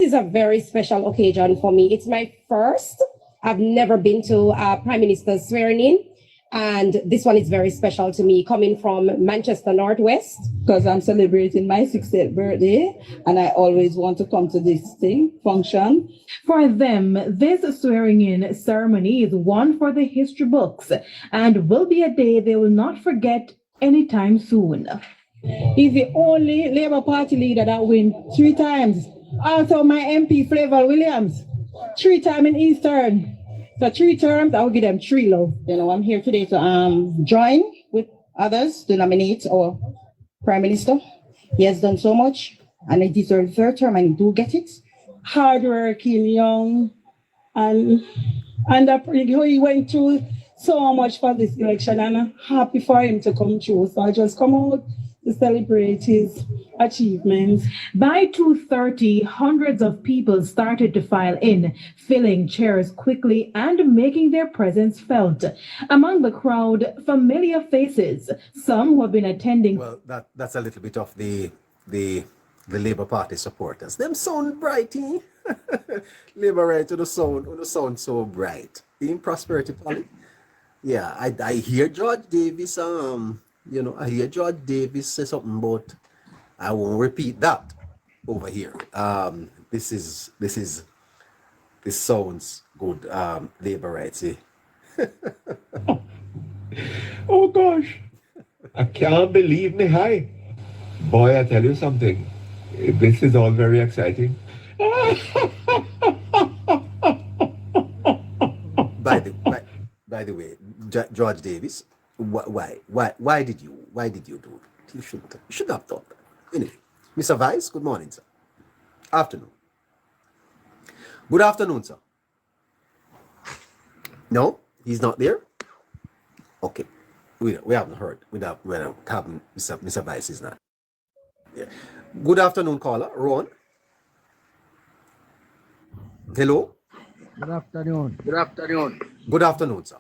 is a very special occasion for me. It's my first. I've never been to a Prime Minister's swearing in. And this one is very special to me, coming from Manchester Northwest. Because I'm celebrating my 60th birthday, and I always want to come to this function. For them, this swearing-in ceremony is one for the history books and will be a day they will not forget anytime soon. He's the only Labour Party leader that wins 3 times. Also, my MP, Flavor Williams, 3 times in Eastern. So 3 terms, I'll give them 3 love. You know, I'm here today to join with others to nominate our Prime Minister. He has done so much, and he deserves 3rd term, and he do get it. Hardworking, young, and he went through so much for this election, and I'm happy for him to come through. So I just come out to celebrate his achievements. By 2:30, hundreds of people started to file in, filling chairs quickly and making their presence felt. Among the crowd, familiar faces, some who have been attending. Well, that's a little bit of the Labour Party supporters. Them sound bright, eh? Labour right to the sound so bright. In Prosperity Party. Yeah, I hear George Davis I hear George Davis say something about, I won't repeat that over here. This sounds good. Labour rights, eh? Oh gosh, I can't believe me high. Boy, I tell you something. This is all very exciting. By the way, George Davis, why did you do it? You shouldn't have thought that. Anyway, Mr. Vice, good morning, sir. Afternoon. Good afternoon, sir. No, he's not there. Okay, we haven't heard. We haven't. Mr. Vice is not. Yeah. Good afternoon, caller. Ron. Hello. Good afternoon. Good afternoon, sir.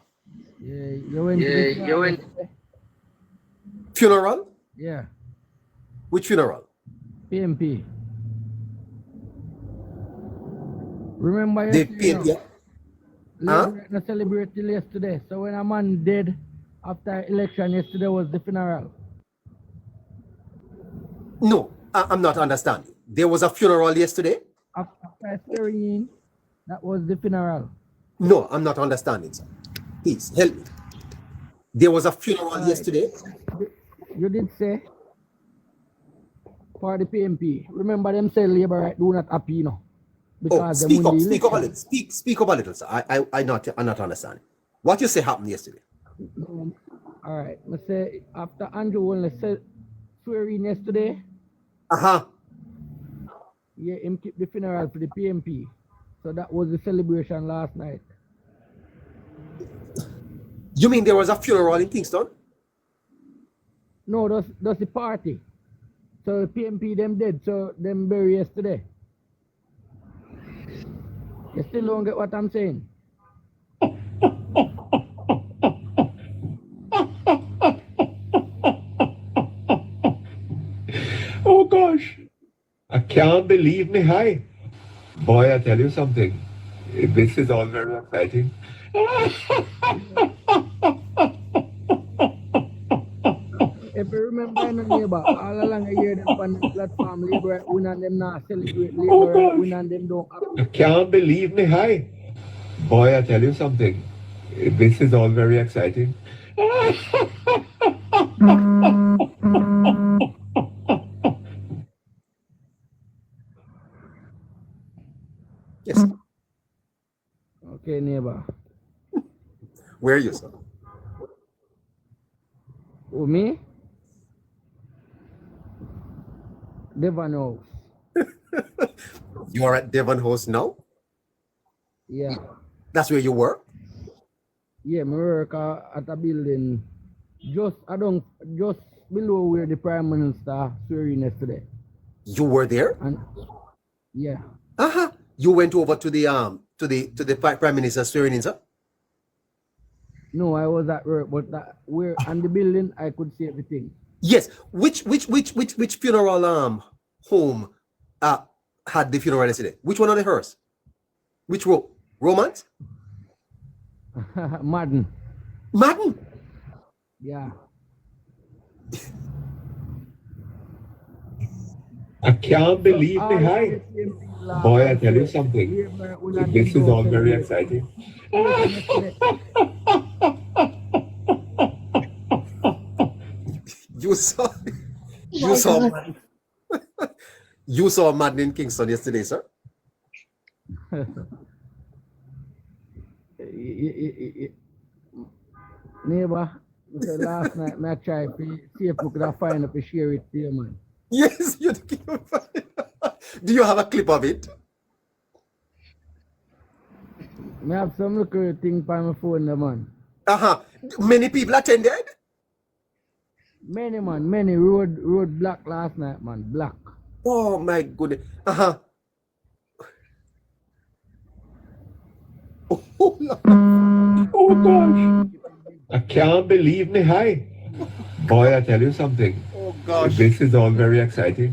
Yeah, you went. Funeral? Yeah. Which funeral? PMP. Remember The yesterday? PMP. Huh? We celebrate till yesterday. So when a man dead after election, yesterday was the funeral. No, I'm not understanding. There was a funeral yesterday? After swearing in, that was the funeral. No, I'm not understanding, sir. Please help me. There was a funeral yesterday. You did say for the PMP. Remember them say Labour right do not happy, you know. Because Speak up a little. Speak up a little, sir. I'm not understanding. What you say happened yesterday? All right. I say after Andrew Holness said swearing yesterday. Yeah, him keep the funeral for the PMP. So that was the celebration last night. You mean there was a funeral in Kingston? No, that's the party. So PMP them dead, so them buried yesterday. You still don't get what I'm saying? Oh gosh, I can't believe me high. Boy, I tell you something. This is all very exciting. If you remember in the Neighbour, all along a year them on the platform, Labour win and them not celebrate, Labour win and them don't I can't believe me high. Boy, I tell you something. This is all very exciting. Yes. Okay, Neighbour. Where are you, sir? Who, me? Devon House. You are at Devon House now? Yeah. That's where you work? Yeah, I work at a building just below where the Prime Minister swearing yesterday. You were there? And yeah. You went over to the Prime Minister swearing in, sir? No, I was at work, but where on the building I could see everything. Yes. Which funeral home had the funeral yesterday? Which one of the hearse? Which Romance? Madden. Madden? Yeah. I can't believe the hype. Boy, I tell you something. This is all very exciting. You saw you saw you saw Madden in Kingston yesterday, sir? Neighbor, last night I tried to see if we could find up a share it there, man. Yes, you do you have a clip of it? I have some little thing on my phone, there, man. Many people attended? Many, man. Many road black last night, man. Black. Oh my goodness. Oh gosh. I can't believe the hype. Boy, I tell you something. Oh gosh. This is all very exciting.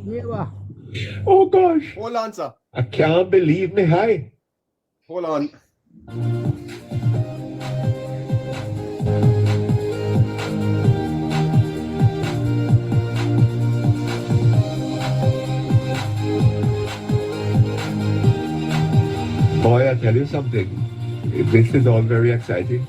Neighbor. Oh gosh. Hold on, sir. I can't believe the hype. Hold on. Boy, I tell you something. This is all very exciting.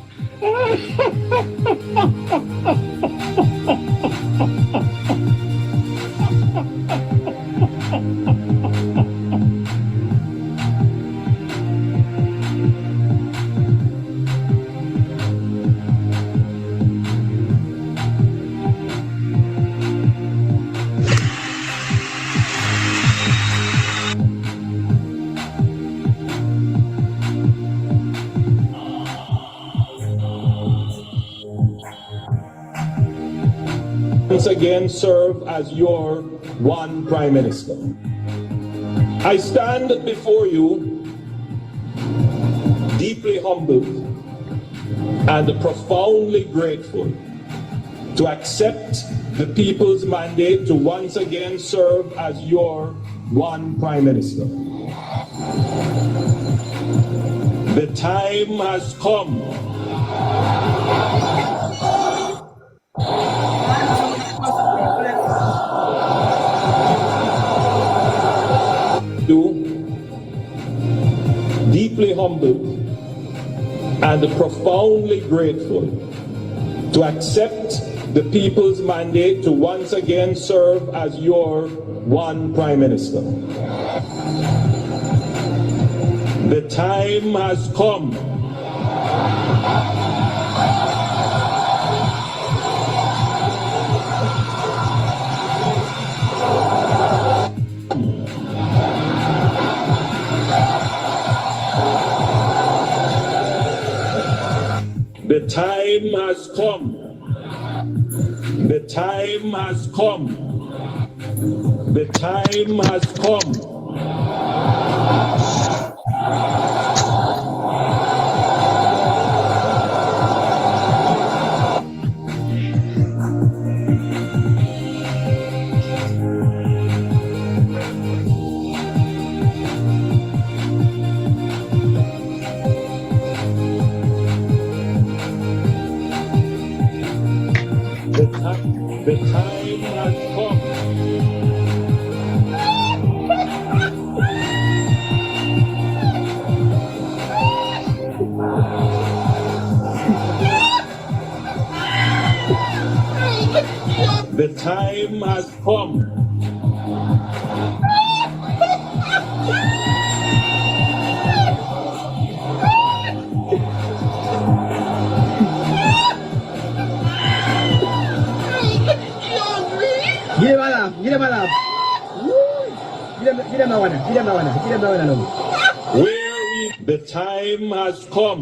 Once again serve as your one Prime Minister. I stand before you deeply humbled and profoundly grateful to accept the people's mandate to once again serve as your one Prime Minister. The time has come deeply humbled and profoundly grateful to accept the people's mandate to once again serve as your one Prime Minister. The time has come The time has come. The time has come. The time has come. The time has come. The time has come. Give them a laugh, give them a laugh. Give them a one, give them a one, give them a one. The time has come.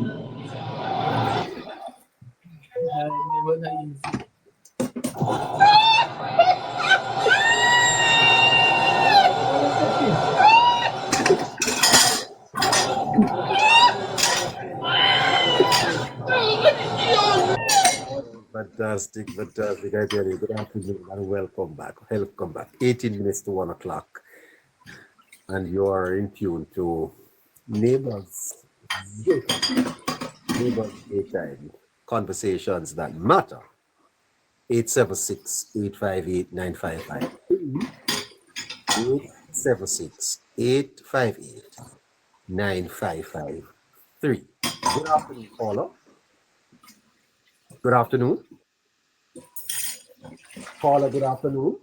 Fantastic, fantastic. I tell you, good afternoon and welcome back. Welcome back. 18 minutes to 1 o'clock. And you are in tune to Neighbors Neighbors Daytime Conversations That Matter. 876-858-9553. 876-858-9553. Good afternoon, caller. Good afternoon. Caller, good afternoon.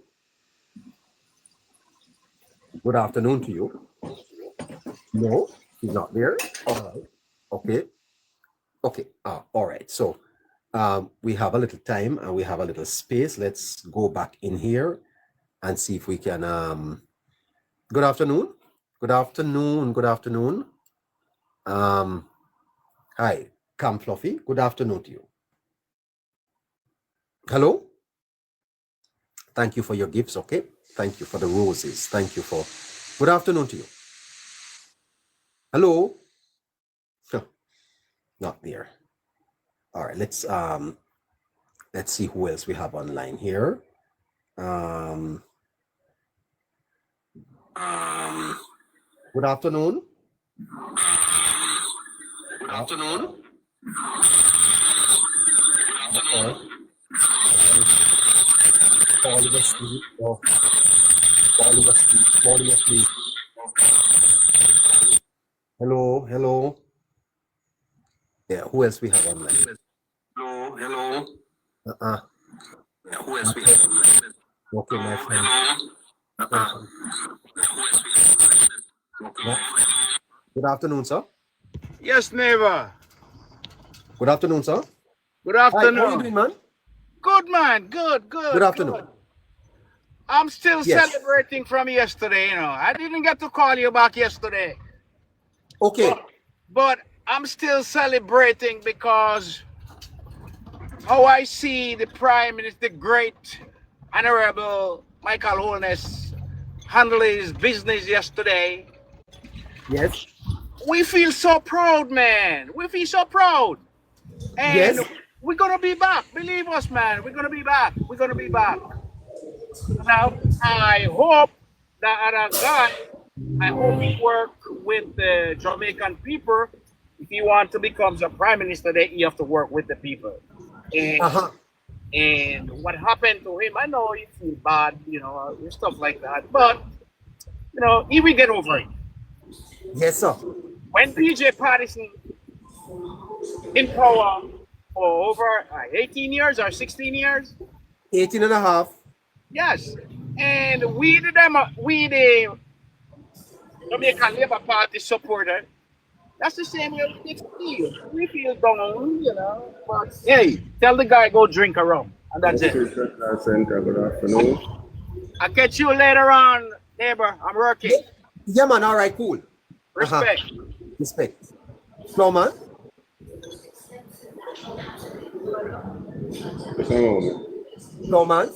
Good afternoon to you. No, she's not there. All right. Okay. Okay. All right. So we have a little time and we have a little space. Let's go back in here and see if we can. Good afternoon. Good afternoon. Good afternoon. Hi, Cam Fluffy. Good afternoon to you. Hello. Thank you for your gifts. Okay. Thank you for the roses. Thank you for. Good afternoon to you. Hello. Huh. Not there. All right. Let's see who else we have online here. Good afternoon. Good afternoon. Falling asleep. Oh, falling asleep. Falling asleep. Hello. Hello. Yeah. Who else we have online? Hello. Hello. Yeah, who else we have online? Okay, my friend. Good afternoon, sir. Yes, neighbor. Good afternoon, sir. Good Hi, how are you afternoon. doing, man? Good, man. Good, good. Good afternoon. Good. I'm still Yes. celebrating from yesterday, you know. I didn't get to call you back yesterday. Okay. But I'm still celebrating because how I see the Prime Minister, the great Honorable Michael Holness, handle his business yesterday. Yes. We feel so proud, man. We feel so proud. And Yes. we're gonna be back. Believe us, man. We're gonna be back. We're gonna be back. Now, I hope that other guy, I hope he work with the Jamaican people. If he want to become the prime minister, then he have to work with the people. And, and what happened to him, I know he feel bad, you know, and stuff like that. But, you know, he will get over it. Yes, sir. When PJ Patterson in power for over 18 years or 16 years? 18 and a half. Yes. And we the Jamaica Labour Party supporter, that's the same way we feel. We feel down, you know. But hey, tell the guy go drink a rum. And that's it. Good afternoon. I'll catch you later on, neighbor. I'm working. Yeah, man. All right, cool. Respect. Respect. Slow, man. Slow, man.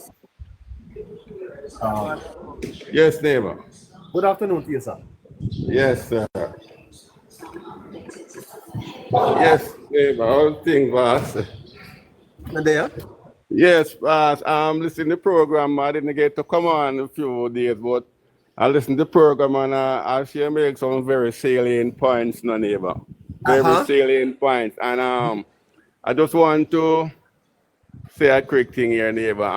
Yes, neighbor. Good afternoon to you, sir. Yes, sir. Yes, neighbor. All things, boss. And there? Yes, boss. Listening to the program. I didn't get to come on a few days, but I listened to the program and I shall make some very salient points, no, neighbor. Very salient points. And I just want to say a quick thing here, neighbor.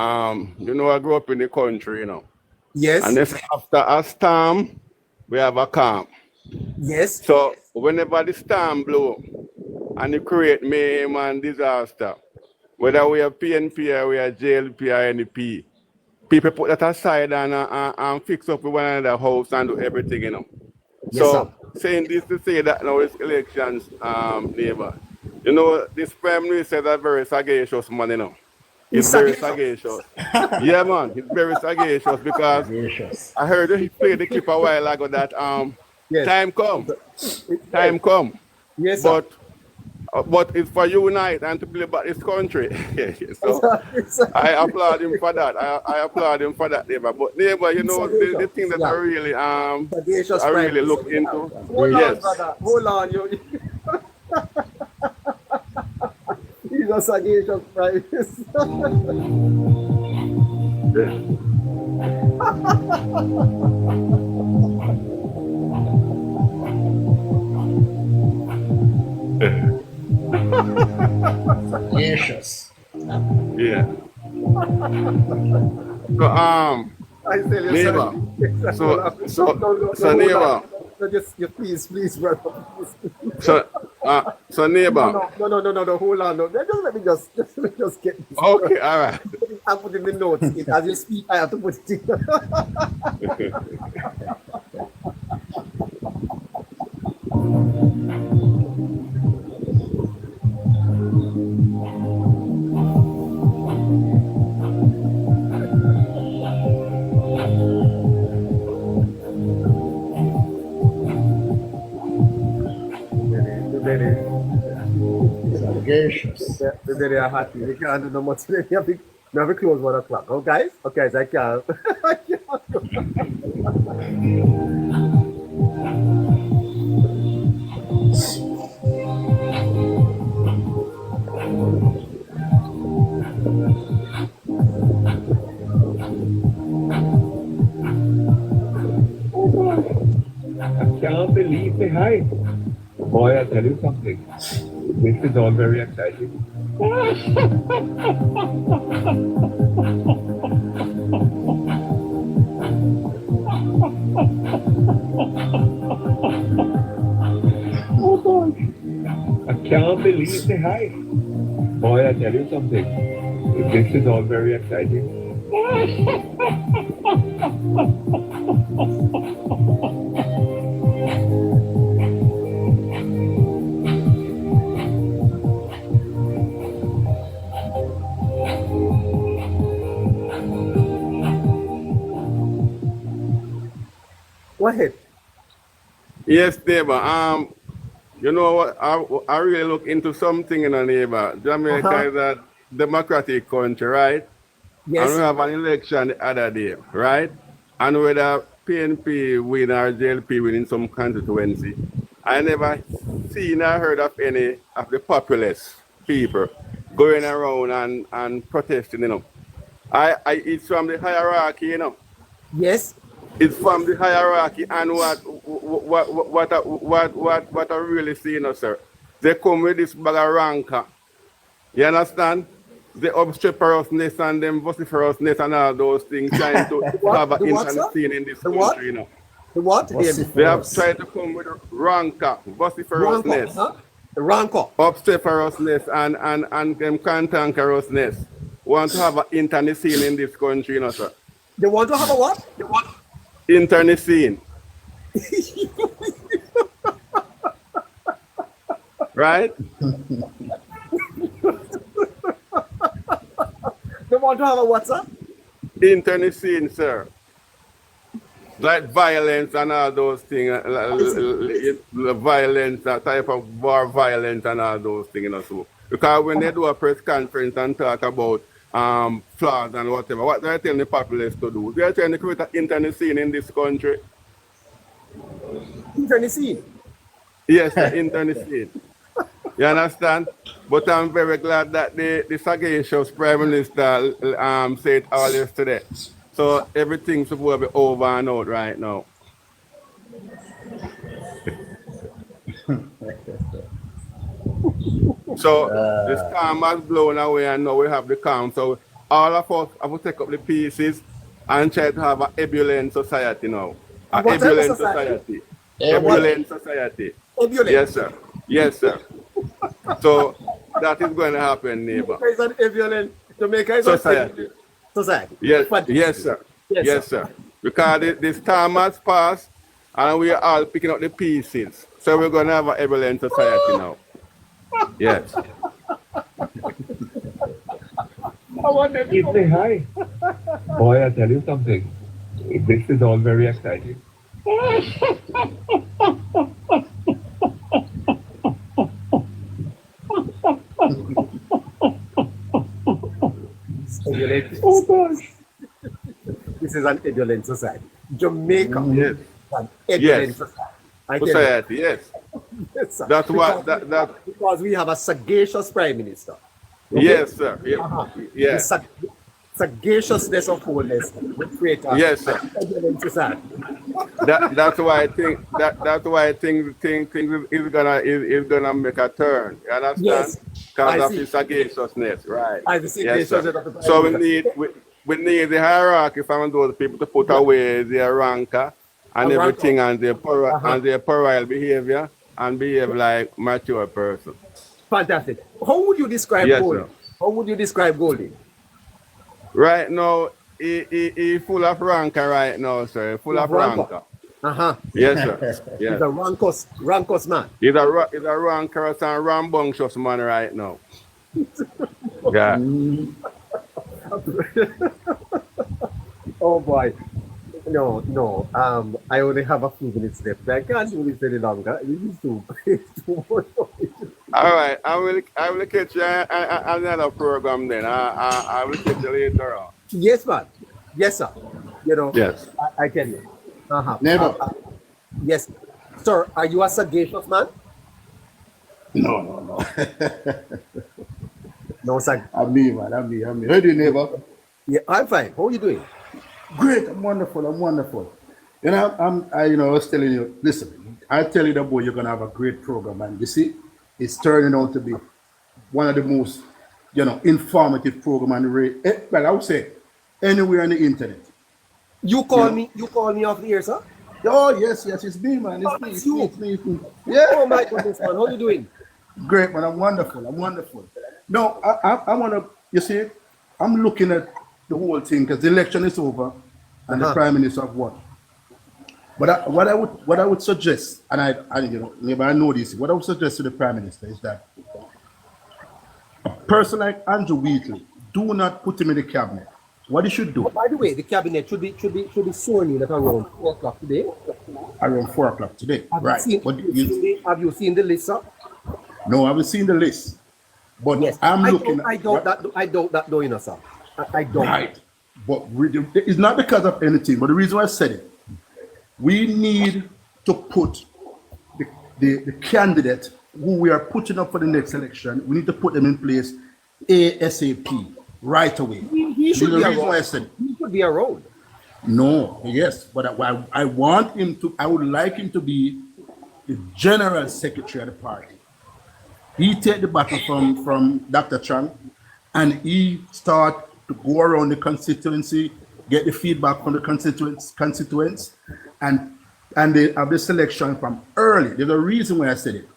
You know, I grew up in the country, you know. Yes. And this after a storm, we have a calm. Yes. So whenever the storm blow and it create mayhem and disaster, whether we are PNP or we are JLP or NP, people put that aside and fix up with one another house and do everything, you know. Yes, so sir. saying this to say that now it's elections, neighbor. You know, this Prime Minister is a very sagacious man, you know. He's very sagacious. Yeah, man, he's very sagacious because I heard he played the clip a while ago that yes. time come. Yes, sir. But it's for unite and to play back this country. So I applaud him for that. I applaud him for that, neighbor. But neighbor, you know, the thing that I really look into. Hold on, brother. Hold on, you. He's a sagacious prime Gracious. Yeah. So I tell you, Neighbour. So neighbour. No, just please, brother. Please. So neighbour. No, hold on. No. Let me just get this. Okay, all right. I'm putting the notes in. As you speak, I have to put it in. Sagacious. The day are happy. We can't do no much today. We have to close 1 o'clock. Oh, guys? Okay, so I can't. I can't believe the hype. Boy, I tell you something. This is all very exciting. Oh boy. I can't believe the hype. Boy, I tell you something. This is all very exciting. Go ahead. Yes, neighbor. You know what? I really look into something in a neighbor. Jamaica is a democratic country, right? Yes. And we have an election the other day, right? And whether PNP win or JLP win in some constituency, I never seen or heard of any of the populist people going around and protesting, you know. It's from the hierarchy, you know. Yes. It's from the hierarchy, and what I really see, you know, sir. They come with this bag of rancor. You understand? The obstreperousness and them vociferousness and all those things, trying to have an internet scene in this country, you know. The what? They have tried to come with rancor, vociferousness, The rancor. obstreperousness and them cantankerousness. Want to have an internet scene in this country, you know, sir. They want to have a what? They want Internet scene. Right? They want to have a what, sir? Internet scene, sir. Like violence and all those things, violence, that type of war violence and all those things, you know, so. Because when they do a press conference and talk about flaws and whatever, what they're telling the populace to do? They're trying to create an internet scene in this country. Internet scene? Yes, the internet scene. You understand? But I'm very glad that the sagacious Prime Minister said all yesterday. So everything's supposed to be over and out right now. So the storm has blown away and now we have the calm. So all of us have to take up the pieces and try to have an ebullient society now. An ebullient society. Ebullient society. Ebullient. Yes, sir. Yes, sir. So that is going to happen, neighbor. Jamaica is an ebullient. Jamaica is Society. Society. Yes, yes, sir. Yes, sir. Because the storm has passed and we are all picking up the pieces. So we're going to have an ebullient society now. Yes. Keep the high. Boy, I tell you something. This is all very exciting. Oh gosh. This is an ebullient society. Jamaica Yes. is an ebullient Yes. society. Society, yes. Yes, sir. That's what that Because we have a sagacious Prime Minister. Okay? Yes, sir. Yeah. The Yes. sagaciousness of Holness will create Yes, sir. a society. That's why I think that's why I think things is gonna make a turn. You understand? Yes, Because I of see. his sagaciousness, right? I see Yes, sagaciousness sir. of the Prime So Minister. we need the hierarchy from those people to put away their rancor and A everything rancor. and their puerile behavior and behave like mature person. Fantastic. How would you describe Yes, Goldie? sir. How would you describe Goldie? Right now, he full of rancor right now, sir. Full of rancor. Uh-huh. Yes, sir. He's Yes. a rancous man. He's a rancorous and rambunctious man right now. Yeah. Oh boy. No. I only have a few minutes left. I can't do this any longer. This is too much. All right. I will catch you another program then. I will catch you later on. Yes, man. Yes, sir. You know, Yes. I tell you. Uh-huh. Neighbor. Yes. Sir, are you a sagacious man? No. No, sir. I'm me, man. I'm me. How you doing, neighbor? Yeah, I'm fine. How are you doing? Great. I'm wonderful. You know, I was telling you, listen, I tell you that boy, you're gonna have a great program, and you see, it's turning out to be one of the most, informative program on the radio. Well, I would say anywhere on the internet. You call me off the air, sir? Oh yes, it's me, man. Oh, It's it's you. me. Yeah. Oh my goodness, man. How are you doing? Great, man. I'm wonderful. No, I want to, you see, I'm looking at the whole thing because the election is over and the prime minister have won. But what I would suggest, and maybe I know this, what I would suggest to the prime minister is that a person like Andrew Wheatley, do not put him in the cabinet. What he should do? By the way, the cabinet should be sworn in at around 4 o'clock today. Around 4 o'clock today, right? Have you seen the list, sir? No, I haven't seen the list. But Yes, I'm looking. I doubt that, though, sir. I don't. Right. But it's not because of anything, but the reason why I said it, we need to put the candidate who we are putting up for the next election, we need to put them in place ASAP, right away. He should the be reason around. why I said, He should be around. no, yes, but I want him to, I would like him to be the general secretary of the party. He take the battle from Dr. Chang, and he start to go around the constituency, get the feedback from the constituents, and they have the selection from early. There's a reason why I said it.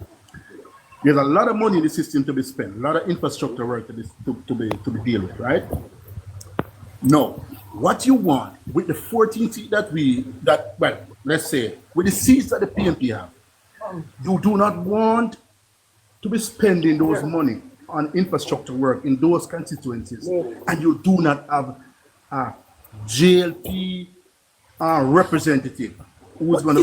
There's a lot of money in the system to be spent, a lot of infrastructure work to be dealt with, right? No, what you want with the 14 seats let's say, with the seats that the PMP have, you do not want to be spending those money on infrastructure work in those constituencies, and you do not have a JLP representative who's going to.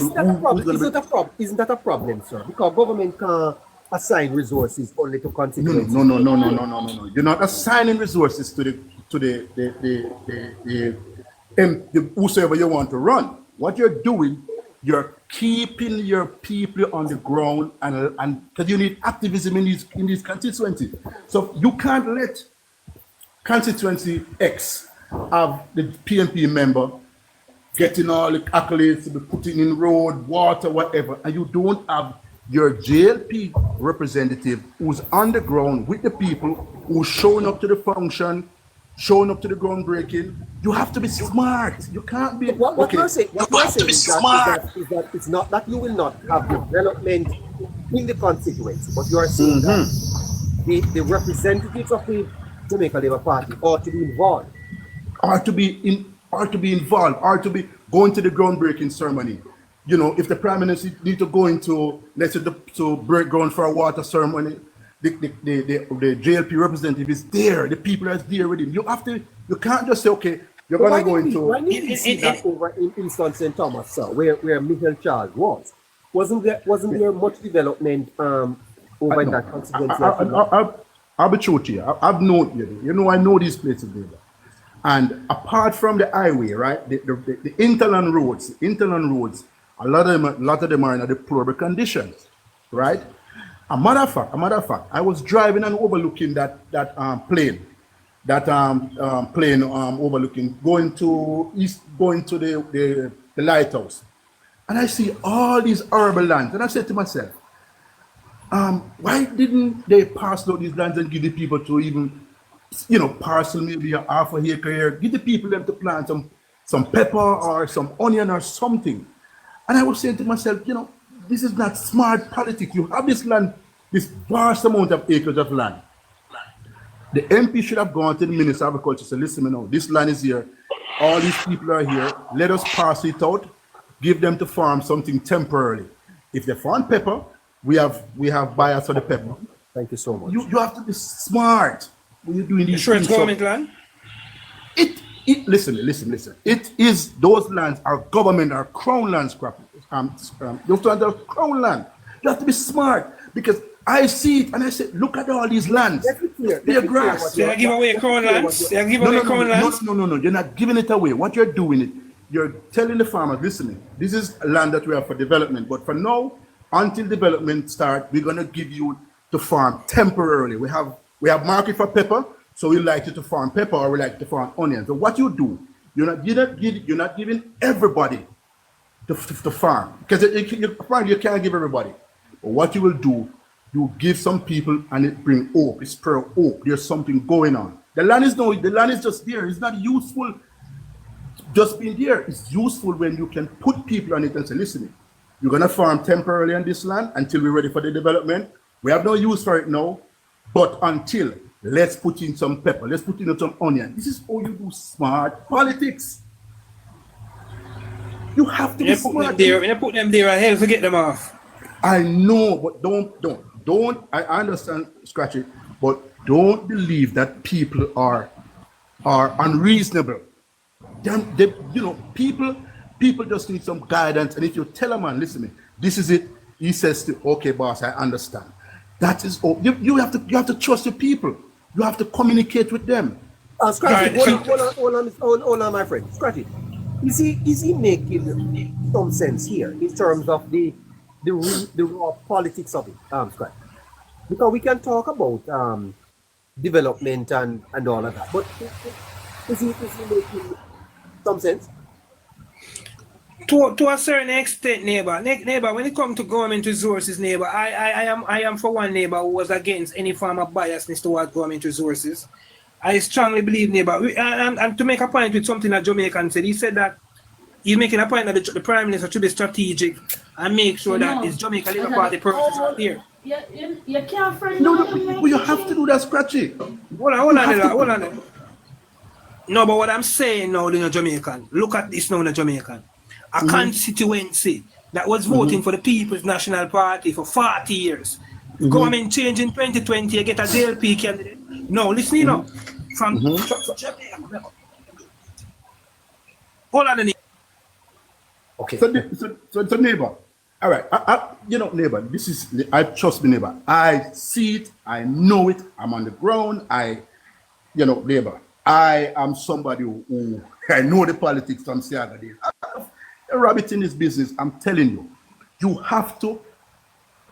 Isn't that a problem, sir? Because government can't assign resources only to constituencies. No. You're not assigning resources to the whosoever you want to run. What you're doing, you're keeping your people on the ground, and because you need activism in these constituencies. So you can't let constituency X have the PMP member getting all the accolades to be putting in road, water, whatever, and you don't have your JLP representative who's on the ground with the people, who's showing up to the function, showing up to the groundbreaking. You have to be smart. You can't be. What you're saying is that it's not that you will not have development in the constituency, but you are saying that the representatives of the Jamaica Labour Party ought to be involved. Are to be involved, are to be going to the groundbreaking ceremony. You know, if the prime minister need to go into, let's say, to break ground for a water ceremony, the JLP representative is there. The people are there with him. You can't just say, okay, you're going to go into. Why did we see that over in Easton St. Thomas, sir, where Michael Charles was? Wasn't there much development over in that constituency? I'll be true to you. I've known you. I know these places there. And apart from the highway, right, the interland roads, a lot of them are in deplorable conditions, right? A matter of fact, I was driving and overlooking that plane, overlooking, going to the lighthouse, and I see all these arable lands, and I said to myself, why didn't they pass out these lands and give the people to even, parcel maybe a half a acre here, give the people them to plant some pepper or some onion or something. And I was saying to myself, this is not smart politics. You have this land, this vast amount of acres of land. The MP should have gone to the Minister of Agriculture and said, listen, this land is here. All these people are here. Let us pass it out. Give them to farm something temporarily. If they farm pepper, we have buyers for the pepper. Thank you so much. You have to be smart when you're doing these Sure, it's things. government land? Listen. It is, those lands are government, are crown lands, those lands are crown land. You have to be smart, because I see it and I say, look at all these lands. They're grass. They give away crown lands? They give away crown lands? No, you're not giving it away. What you're doing, you're telling the farmers, listen, this is land that we have for development, but for now, until development starts, we're going to give you to farm temporarily. We have market for pepper, so we like you to farm pepper, or we like to farm onions. So what you do, you're not giving everybody to farm, because you can't give everybody. But what you will do, you give some people, and it bring hope. It spur hope. There's something going on. The land is just there. It's not useful just being there. It's useful when you can put people on it and say, listen, you're gonna farm temporarily on this land until we're ready for the development. We have no use for it now, but until, let's put in some pepper, let's put in some onion. This is how you do smart politics. You have to be smart. When you put them there, I hell to get them off. I know, but don't. I understand, Scratchy, but don't believe that people are unreasonable. People just need some guidance, and if you tell a man, listen to me, this is it, he says, okay, boss, I understand. That is all. You have to trust your people. You have to communicate with them. Scratchy, hold on, my friend. Scratchy, is he making some sense here in terms of the raw politics of it, Scratchy? Because we can talk about development and all of that, but is he making some sense? To a certain extent, neighbor, when it comes to government resources, neighbor, I am for one, neighbor, who was against any form of biasness towards government resources. I strongly believe, neighbor, and to make a point with something that Jamaican said, he said that he's making a point that the Prime Minister should be strategic and make sure that his Jamaica Labour Party purposes are there. You can't friend. No, you have to do that, Scratchy. Hold on. No, but what I'm saying now, Jamaican, look at this now, Jamaican. A constituency that was voting for the People's National Party for 40 years. Government change in 2020, you get a DLP candidate. No, listen, from Jamaica. Hold on, Okay. So neighbor, all right. Neighbor, trust me, neighbor. I see it. I know it. I'm on the ground. Neighbor, I am somebody who I know the politics from Siaga days. A rabbit in this business, I'm telling you, you have to,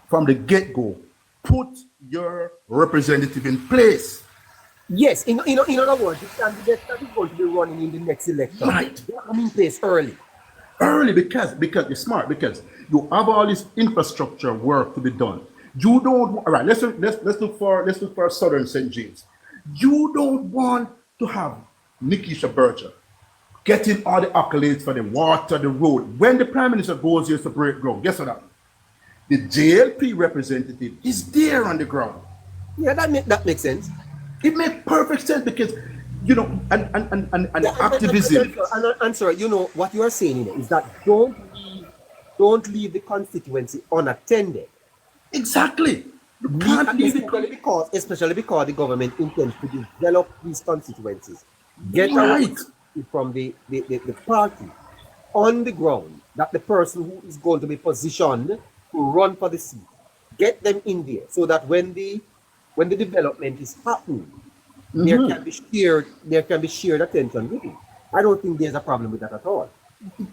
from the get-go, put your representative in place. Yes, in other words, the candidate that is going to be running in the next election, right, they come in place early. Because you're smart, because you have all this infrastructure work to be done. You don't. All right, let's look for Southern St. James. You don't want to have Nikisha Berger getting all the accolades for the water, the road. When the Prime Minister goes here to break ground, guess what happens? The JLP representative is there on the ground. Yeah, that makes sense. It makes perfect sense, because and activism. And sorry, what you are saying is that don't leave the constituency unattended. Exactly. You can't leave especially because the government intends to develop these constituencies. Get right from the party on the ground, that the person who is going to be positioned to run for the seat, get them in there, so that when the development is happening, there can be shared attention with it. I don't think there's a problem with that at all.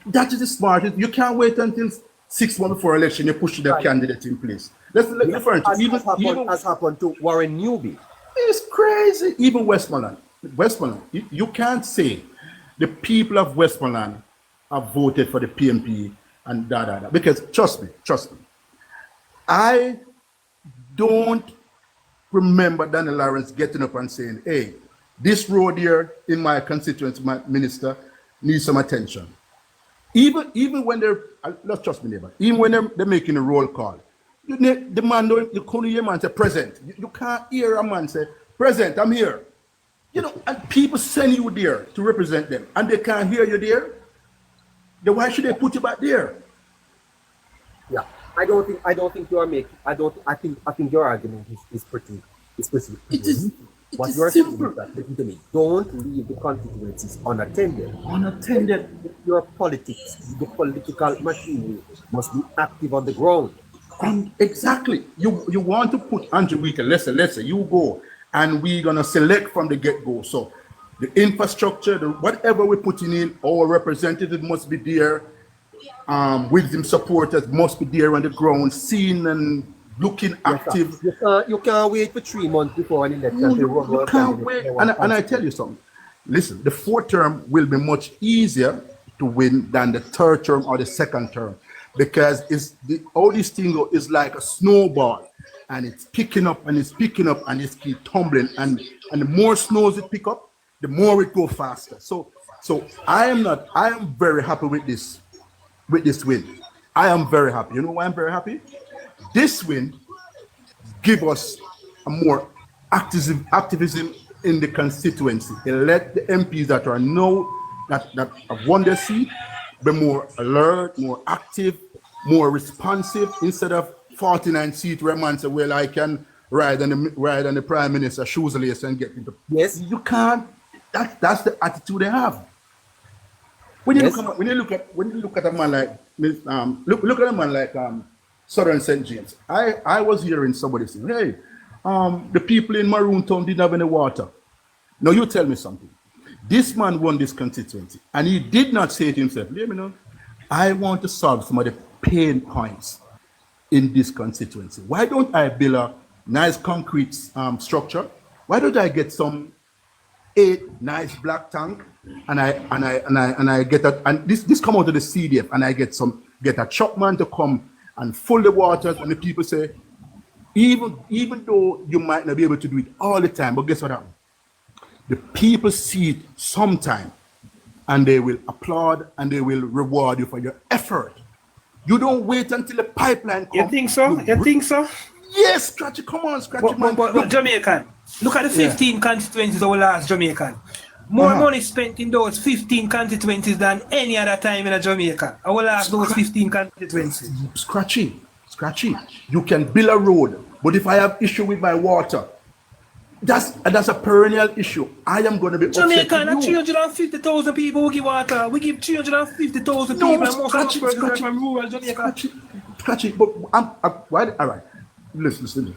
That is the smartest. You can't wait until 6 months before election, you push the candidate in place. Let's look different. As happened to Warren Newby. It's crazy. Even Westmoreland, you can't say the people of Westmoreland have voted for the PMP and da. Because trust me, I don't remember Daniel Lawrence getting up and saying, hey, this road here in my constituency, my minister, needs some attention. Even when they're, let's trust me, neighbor, even when they're making a roll call, the man don't, you couldn't hear a man say present. You can't hear a man say, present, I'm here. You know, and people send you there to represent them, and they can't hear you there. Then why should they put you back there? Yeah, I don't think you are making. I think your argument is pretty. What you're saying is that, listen to me, don't leave the constituencies unattended. Your politics, the political machinery must be active on the ground. And exactly. You want to put Andrew Weaker, let's say you go, and we're gonna select from the get-go. So the infrastructure, whatever we're putting in, our representative must be there. With them supporters must be there on the ground, seen and looking active. You can't wait for 3 months before an election. You can't wait. And I tell you something. Listen, the fourth term will be much easier to win than the third term or the second term, because all this thing is like a snowball, and it's picking up and it's picking up and it's keep tumbling, and the more snows it pick up, the more it go faster. So I am very happy with this win. I am very happy. You know why I'm very happy? This win give us a more activism in the constituency. It let the MPs that are now that have won their seat be more alert, more active, more responsive, instead of 49 seat where man say, well, I can ride on the Prime Minister's shoes lace and get into. Yes, you can't. That's the attitude they have. When you look at a man like look at a man like Southern St. James. I was hearing somebody say, hey, the people in Maroon Town didn't have any water. Now you tell me something. This man won this constituency, and he did not say to himself, let me know, I want to solve some of the pain points in this constituency. Why don't I build a nice concrete structure? Why don't I get some 8 nice black tank, and I get that, and this come out of the CDF, and I get a chopman to come and full the waters, and the people say, even though you might not be able to do it all the time, but guess what happens? The people see it sometime, and they will applaud and they will reward you for your effort. You don't wait until the pipeline comes. You think so? You think so? Yes, Scratchy, come on, Scratchy. But Jamaican, look at the 15 constituencies of our last Jamaican. More money spent in those 15 constituencies than any other time in a Jamaica. I will ask those 15 constituencies. Scratchy, you can build a road, but if I have issue with my water, that's a perennial issue. I am going to be Jamaica, 350,000 people who give water. We give 350,000 people, and most of those persons are from rural Jamaica. Scratchy, but all right. Listen.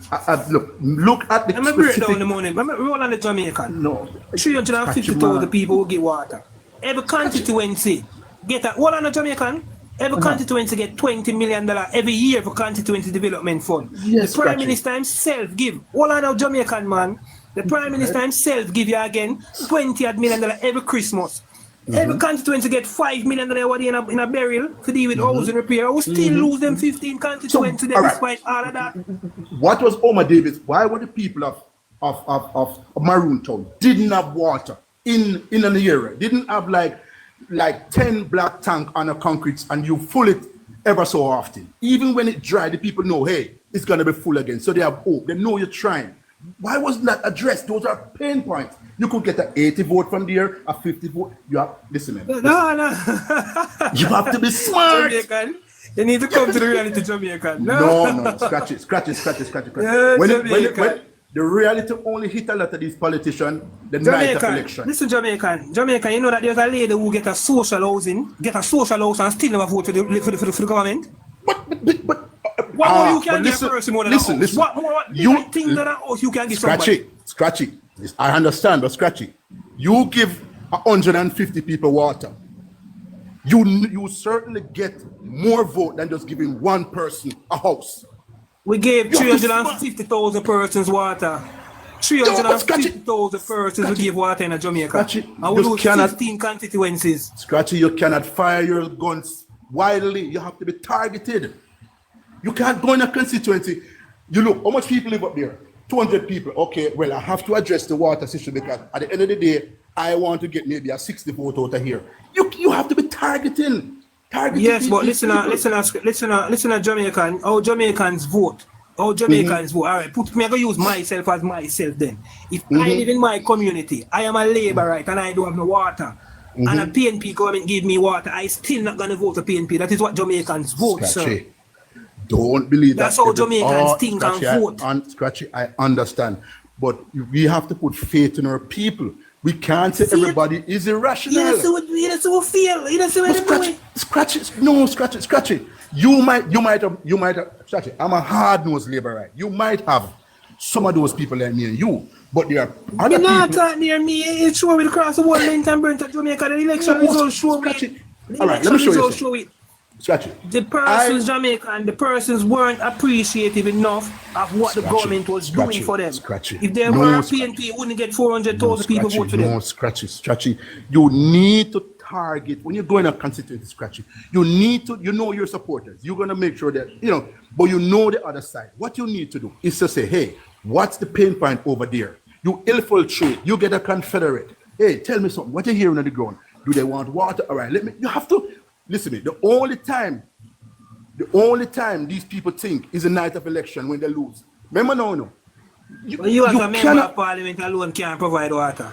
Look at the. I'm going to break down the money. I'm going to roll on the Jamaican. No. 350,000 people who give water. Every constituency get hold on the Jamaican. Every constituency get $20 million every year for constituency development fund. Yes, the Prime Minister himself give. Hold on the Jamaican man. The Prime Minister himself give you again $20 million every Christmas. Every constituency get $5 million in a barrel to deal with housing repair. We still lose them 15 constituencies despite all of that. What was Omar Davis? Why were the people of Maroon Town didn't have water in an area? Didn't have like 10 black tank on a concrete, and you full it ever so often. Even when it dry, the people know, hey, it's gonna be full again. So they have hope. They know you're trying. Why wasn't that addressed? Those are pain points. You could get an 80 vote from there, a 50 vote. You have listen, man. No. You have to be smart. Jamaican. You need to come to the reality, Jamaican. No. Scratch it. Yeah, when the reality only hit a lot of these politicians the night of election. Listen, Jamaican, you know that there's a lady who get a social house and still never vote for the government. But what more you can give a person more than a house? What more you think that a house you can give somebody? Scratchy. I understand, but Scratchy, you give 150 people water. you certainly get more vote than just giving one person a house. We gave 350,000 persons water. 350,000 persons we give water in Jamaica. And we lose 15 constituencies. Scratchy, you cannot fire your guns widely. You have to be targeted. You can't go in a constituency. You look, how much people live up there? 200 people. Okay, well, I have to address the water situation because at the end of the day, I want to get maybe a 60 vote out of here. You have to be targeting. Yes, but listen, Jamaican. How Jamaicans vote? How Jamaicans vote? All right, I'm gonna use myself as myself then. If I live in my community, I am a labourite and I don't have no water, and a PNP government give me water, I still not gonna vote for PNP. That is what Jamaicans vote, sir. Don't believe that. That's how Jamaicans think and vote. Scratchy, I understand, but we have to put faith in our people. We can't say everybody is irrational. Scratchy. You might have, Scratchy. I'm a hard-nosed labourite. You might have some of those people like me and you, but there are other people. You're not near me. It's sure we'll cross the world length and burn to Jamaica. The election results show me. All right, let me show you. Scratchy. The persons Jamaican, the persons weren't appreciative enough of what the government was doing for them. If they were a PNP, it wouldn't get 400,000 people vote for them. No, Scratchy. You need to target, when you're going to constituency, Scratchy, you need to, you know your supporters. You're going to make sure that, but you know the other side. What you need to do is to say, hey, what's the pain point over there? You infiltrate, you get a Confederate. Hey, tell me something. What are you hearing on the ground? Do they want water? All right, you have to. Listen to me, the only time these people think is the night of election when they lose. Remember no. You as a member of parliament alone can't provide water.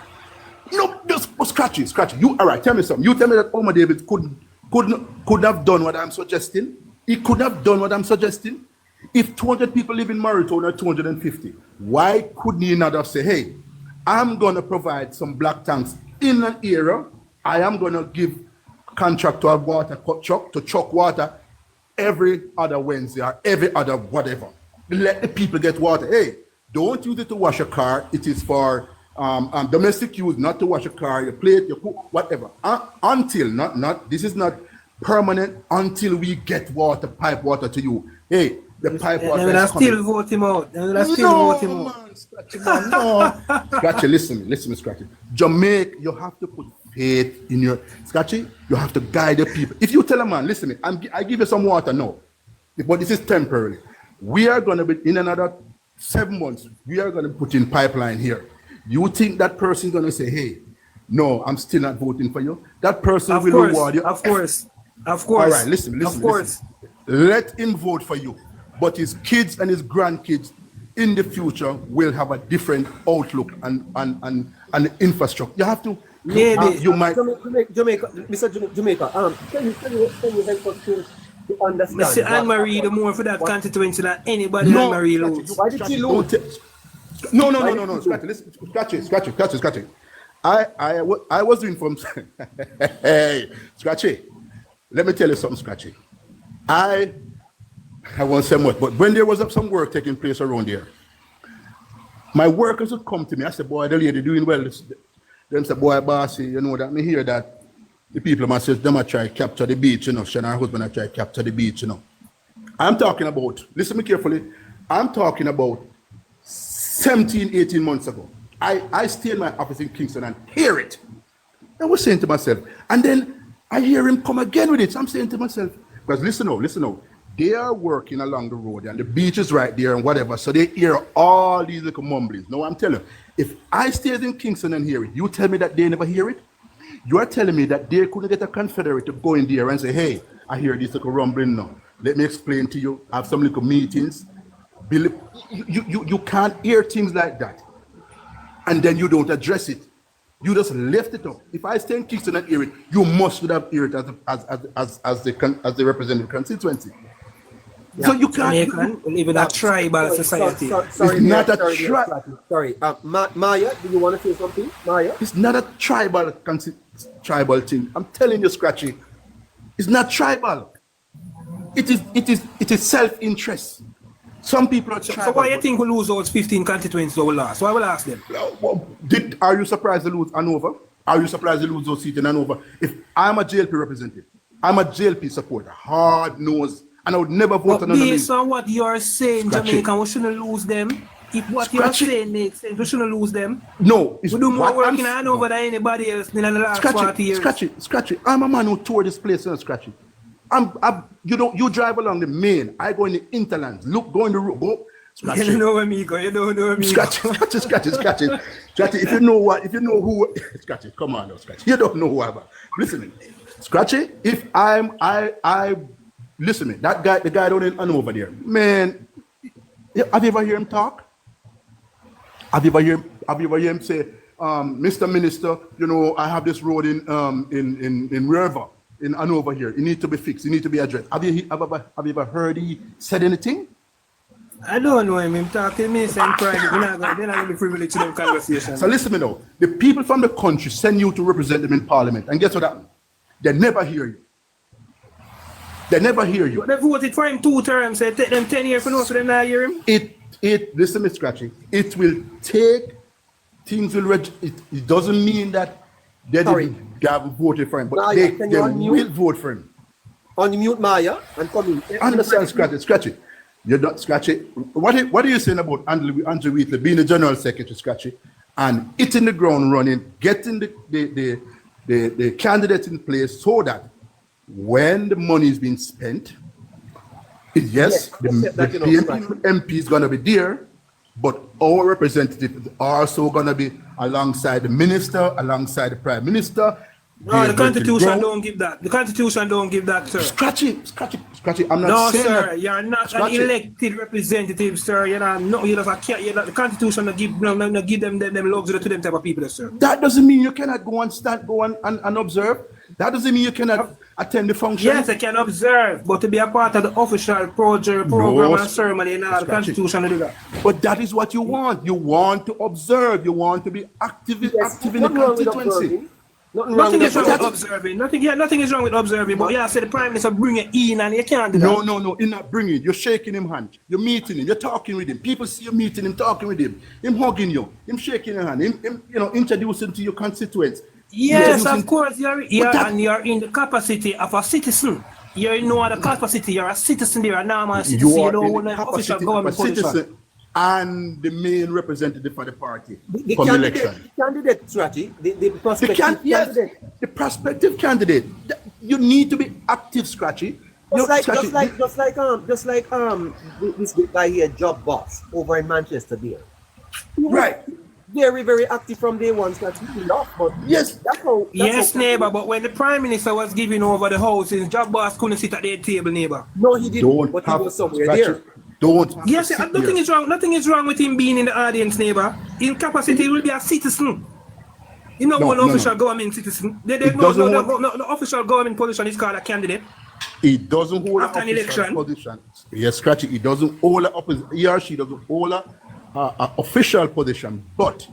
No, just Scratchy. You all right, tell me something. You tell me that Omar David could have done what I'm suggesting. He could have done what I'm suggesting. If 200 people live in Mariton or 250, why couldn't he not have said, hey, I'm gonna provide some black tanks in an era, I am gonna give contract to a water truck to truck water every other Wednesday or every other whatever. Let the people get water. Hey, don't use it to wash a car. It is for domestic use, not to wash a car, your plate, your cook, whatever. This is not permanent until we get pipe water to you. Hey, the pipe water is coming. Still vote him out. Scratchy, listen, Scratchy. Jamaica, you have to put faith in your Scratchy. You have to guide the people. If you tell a man, listen, I give you some water now, but this is temporary. We are going to be in another 7 months. We are going to put in pipeline here. You think that person is going to say, hey, no, I'm still not voting for you? That person will reward you. Of course. All right, listen. Let him vote for you, but his kids and his grandkids in the future will have a different outlook and infrastructure. You have to. You might. Jamaica, Mr. Jamaica. Can you help us to understand? Mr. Anne-Marie, the more for that constituency than anybody Anne-Marie lose. Why did she lose? No. Scratchy. I was doing from. Hey, Scratchy. Let me tell you something, Scratchy. I won't say much, but when there was some work taking place around there, my workers would come to me. I said, boy, the lady doing well. Them say, boy, bossy, you know that me hear that the people myself, them are try to capture the beach, she and her husband are try to capture the beach, I'm talking about, listen me carefully, I'm talking about 17, 18 months ago. I stay in my office in Kingston and hear it. I was saying to myself, and then I hear him come again with it. So I'm saying to myself, because listen now, they are working along the road and the beach is right there and whatever, so they hear all these little mumblings. No, I'm telling you, if I stay in Kingston and hear it, you tell me that they never hear it? You are telling me that they couldn't get a Confederate to go in there and say, hey, I hear this little rumbling now. Let me explain to you, have some little meetings. You can't hear things like that. And then you don't address it. You just left it up. If I stay in Kingston and hear it, you must have heard it as the representative constituency. Yeah. So you can't live in a tribal society. Sorry, it's not a tribal. Sorry, Maya, do you want to say something, Maya? It's not a tribal thing. I'm telling you, Scratchy. It's not tribal. It is self-interest. Some people are tribal. So why do you think we lose those 15 constituencies over last? Why will I ask them? Are you surprised to lose Hanover? Are you surprised to lose those seats in Hanover? If I'm a JLP representative, I'm a JLP supporter, hard nosed, and I would never vote But on based on what you're saying, Scratch it. Jamaican, we shouldn't lose them. If what you're Scratch it. saying makes sense, we shouldn't lose them. No, We do more what work I'm in Hanover than anybody else in the last Scratch 40 it, years. scratch it. I'm a man who toured this place and scratch it. You drive along the main. I go in the interlands. Look, go in the road. Go. Scratch You it. don't know where me go. You don't know where me Scratch go. it. Scratch it. If you know who, scratch it. Come on, now, scratch it. You don't know who I'm. Listen, scratch it. If I listen, man, that guy, the guy down in over there, man. Have you ever heard him talk? Have you ever heard him say, Mr. Minister, you know, I have this road in River, in Hanover here. It needs to be fixed. It needs to be addressed. Have you ever heard he said anything? I don't know him. I'm talking minister in private. They're not going to be privileged to them conversation. So listen to me now. The people from the country send you to represent them in Parliament. And guess what happened? They never hear you. They never hear you. But they voted for him 2 terms. It take them 10 years for no, so they not hear him. Listen to me, Scratchy. It will take, things will, it doesn't mean that they haven't voted for him, but Maya, they will vote for him. Unmute Maya and come in. Understand, Scratchy. You're not Scratchy. What are you saying about Andrew Wheatley being the General Secretary, Scratchy, and hitting the ground running, getting the candidates in place so that when the money is being spent, the MP is going to be there, but our representative is also going to be alongside the minister, alongside the prime minister. No, the Constitution don't give that. The Constitution don't give that, sir. Scratchy. I'm not saying sir, that. you're not Scratchy. an elected representative, sir. You're not. No, you're not. The Constitution don't give them luxury to them type of people, sir. That doesn't mean you cannot go and observe. That doesn't mean you cannot attend the function. Yes, I can observe, but to be a part of the official program and ceremony, the Constitution will do that. But that is what you want. You want to observe. You want to be active in the constituency. Nothing is wrong with observing. Nothing is wrong with observing. But yeah, I said the Prime Minister bring it in and you can't do that. No, he's not bringing it. You're shaking him hand. You're meeting him. You're talking with him. People see you meeting him, talking with him. Him hugging you. Him shaking your hand. Him introducing to your constituents. Yes, of course. You're in the capacity of a citizen. You're in no other capacity. You're a citizen. You're a normal citizen. You don't want an official government position. And the main representative for the party the from candidate, election. Candidate strategy, the prospective candidate. The prospective candidate. You need to be active, Scratchy. Just like this guy here, Job Boss, over in Manchester there. Right. Very, very active from day one, Scratchy. But yes, that's neighbor. But when the Prime Minister was giving over the house, his Job Boss couldn't sit at their table, neighbor. No, he didn't. But he was somewhere there. Yes, nothing is wrong. Nothing is wrong with him being in the audience, neighbor. In capacity, he will be a citizen. You know, one official government citizen. The official government position is called a candidate. He doesn't hold after an election position. Yes, Scratchy. He doesn't hold he or she doesn't hold a official position, but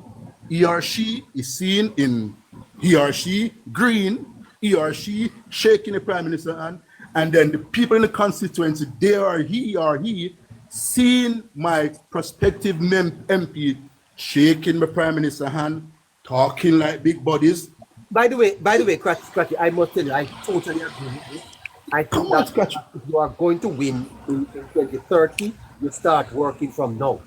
he or she is seen in he or she green, he or she shaking the Prime Minister hand, and then the people in the constituency, they are he or he seeing my prospective MP shaking the Prime Minister hand, talking like big bodies. By the way, Scratchy, I must tell you, I totally agree with you. I think that if you are going to win in 2030, you start working from now.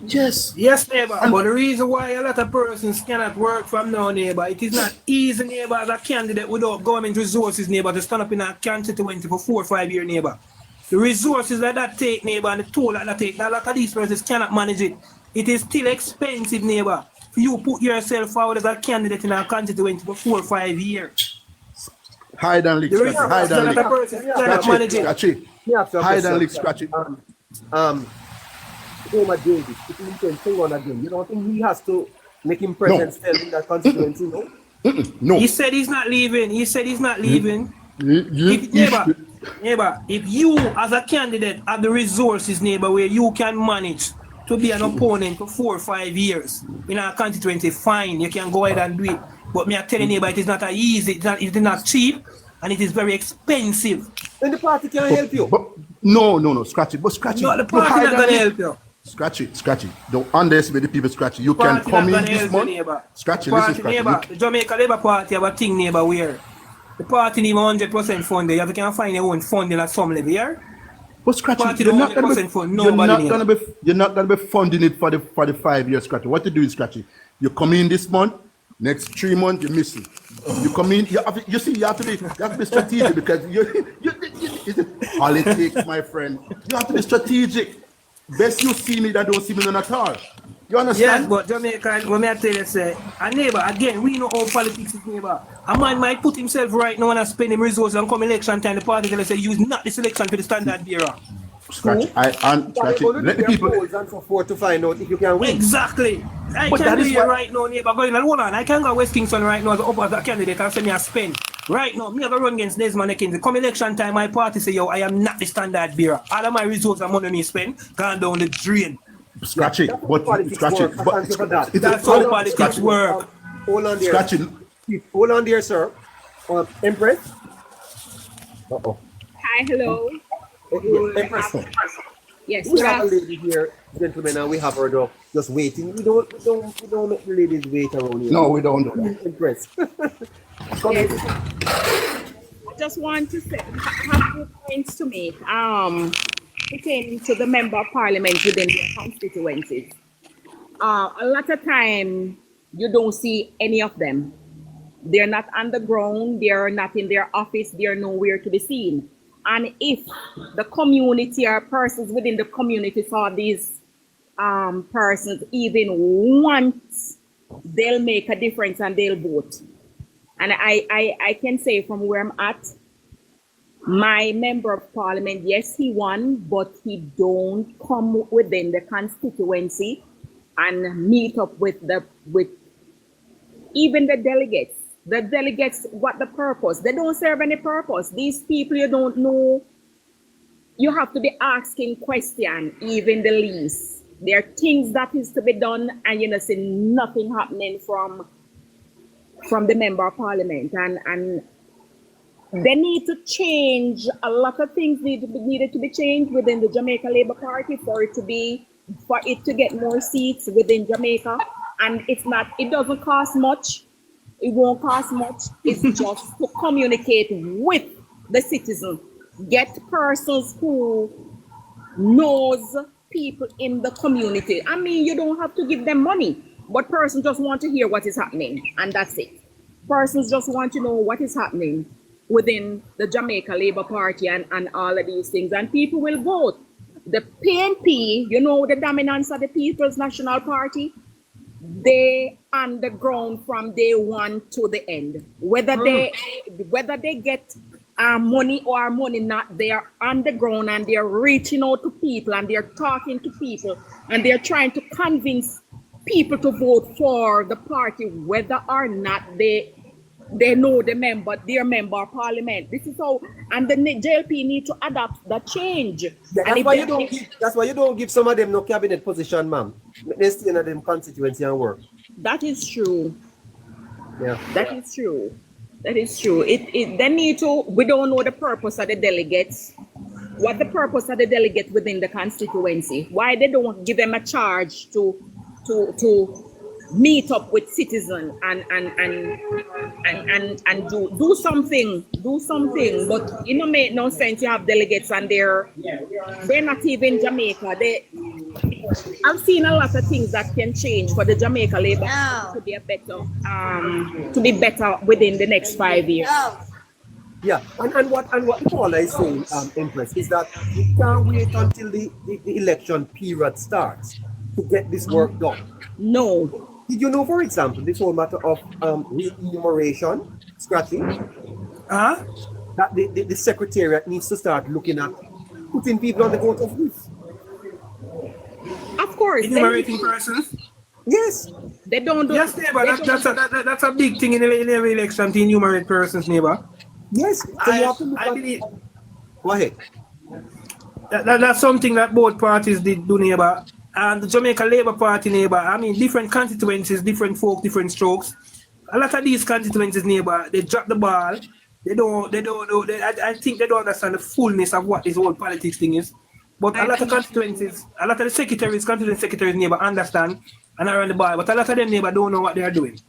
Yes, neighbor. But the reason why a lot of persons cannot work from now, neighbor, it is not easy, neighbor, as a candidate without government resources, neighbor, to stand up in a constituency for 4 or 5 years, neighbor. The resources that take, neighbor, and the toll that take, a lot of these persons cannot manage it. It is still expensive, neighbor, for you put yourself forward as a candidate in a constituency for 4 or 5 years. Hide and lick, Scratchy. Hide and lick, Scratchy. Homer Davis, if he can sing on again, you don't think he has to make him present still in that constituency, no? No. He said he's not leaving. Neighbor, if you as a candidate have the resources, neighbor, where you can manage to be an opponent for 4 or 5 years in our constituency, fine, you can go ahead and do it. But me I tell you, neighbor, it is not easy, it is not cheap, and it is very expensive. And the party can help you. No, Scratchy. But Scratchy. No, the party not going to help you. Scratchy. Don't underestimate the people, Scratchy. You can come in this month. Scratchy, listen, Scratchy. The Jamaica Labour Party have a thing, neighbor, where The party need 100% funding. You have to find your own funding at some level here. But Scratchy, Party you're don't not gonna 100% be, fund you're nobody. not gonna be, you're not gonna be funding it for the 5 years, Scratchy. What you do is, Scratchy, you come in this month, next 3 months you miss it. You come in, you have to be strategic because it's politics, my friend. You have to be strategic. Best you see me than don't see me none at all. You understand? Yes, but Jamaica, when I tell you, say, a neighbor, again, we know how politics is, neighbor. A man might put himself right now and spend him resources and come election time, the party tell us, say, use not this election for the standard bearer. Scratch, Scratchy, let the people... And so forth to find out if you can win. Exactly. I can be here right now, neighbor, going on, hold on, I can go West Kingston right now as an opposite candidate and say me a spend. Right now, me have a run against Desmond Ekins. Come election time, my party say, yo, I am not the standard bearer. All of my resources and money me spend, gone down the drain. Scratchy, but Scratchy, but that's how politics work. Hold on there. Scratchy. Hold on there, sir. Empress. Hi, hello. Empress. Yes, We have a lady here, gentlemen, and we have her dog just waiting. We don't make the ladies wait around here. No, we don't do that. Empress. I just want to say, have 2 points to make. Pertaining to the member of parliament within their constituencies. A lot of time you don't see any of them. They're not on the ground, they're not in their office, they're nowhere to be seen. And if the community or persons within the community saw these persons even once, they'll make a difference and they'll vote. And I can say from where I'm at, my member of parliament, yes, he won, but he don't come within the constituency and meet up with even the delegates. The delegates, what the purpose? They don't serve any purpose. These people you don't know. You have to be asking questions, even the least. There are things that is to be done, and you know, see nothing happening from the member of parliament, and they need to change a lot of things. Needed to be changed within the Jamaica Labour Party for it to get more seats within Jamaica. And it doesn't cost much. It won't cost much. It's just to communicate with the citizen, get persons who knows people in the community. I mean, you don't have to give them money, but persons just want to hear what is happening, and that's it. Persons just want to know what is happening within the Jamaica Labour Party and all of these things, and people will vote. The PNP, you know, the dominance of the People's National Party, they on the ground from day one to the end. Whether they get money or money not, they are on the ground and they're reaching out to people and they're talking to people and they're trying to convince people to vote for the party, whether or not they know their member of parliament. This is how, and the JLP need to adapt the change. Yeah, that's why you don't give some of them no cabinet position, ma'am. They stay in them constituency and work. That is true. Yeah. That is true. That is true. They need to, we don't know the purpose of the delegates. What the purpose of the delegates within the constituency? Why they don't give them a charge to meet up with citizens and do something, but it don't make no sense. You have delegates and they're not even Jamaica. I've seen a lot of things that can change for the Jamaica Labour to be better within the next 5 years. Yeah, and what Paula is saying, Empress, is that you can't wait until the election period starts to get this work done. No. Did you know, for example, this whole matter of remuneration, Scratchy? That the secretariat needs to start looking at putting people on the vote of list. Of course. Enumerating persons? Yes. They don't do. Yes, neighbor. That's a big thing in every election to enumerate persons, neighbor. Yes. So I believe. Go ahead. That's something that both parties did do, neighbor. And the Jamaica Labour Party, neighbor, I mean, different constituencies, different folk, different strokes. A lot of these constituencies, neighbor, they drop the ball. I think they don't understand the fullness of what this whole politics thing is. But a lot of constituencies, a lot of the constituent secretaries, neighbor, understand and are on the ball. But a lot of them, neighbor, don't know what they are doing.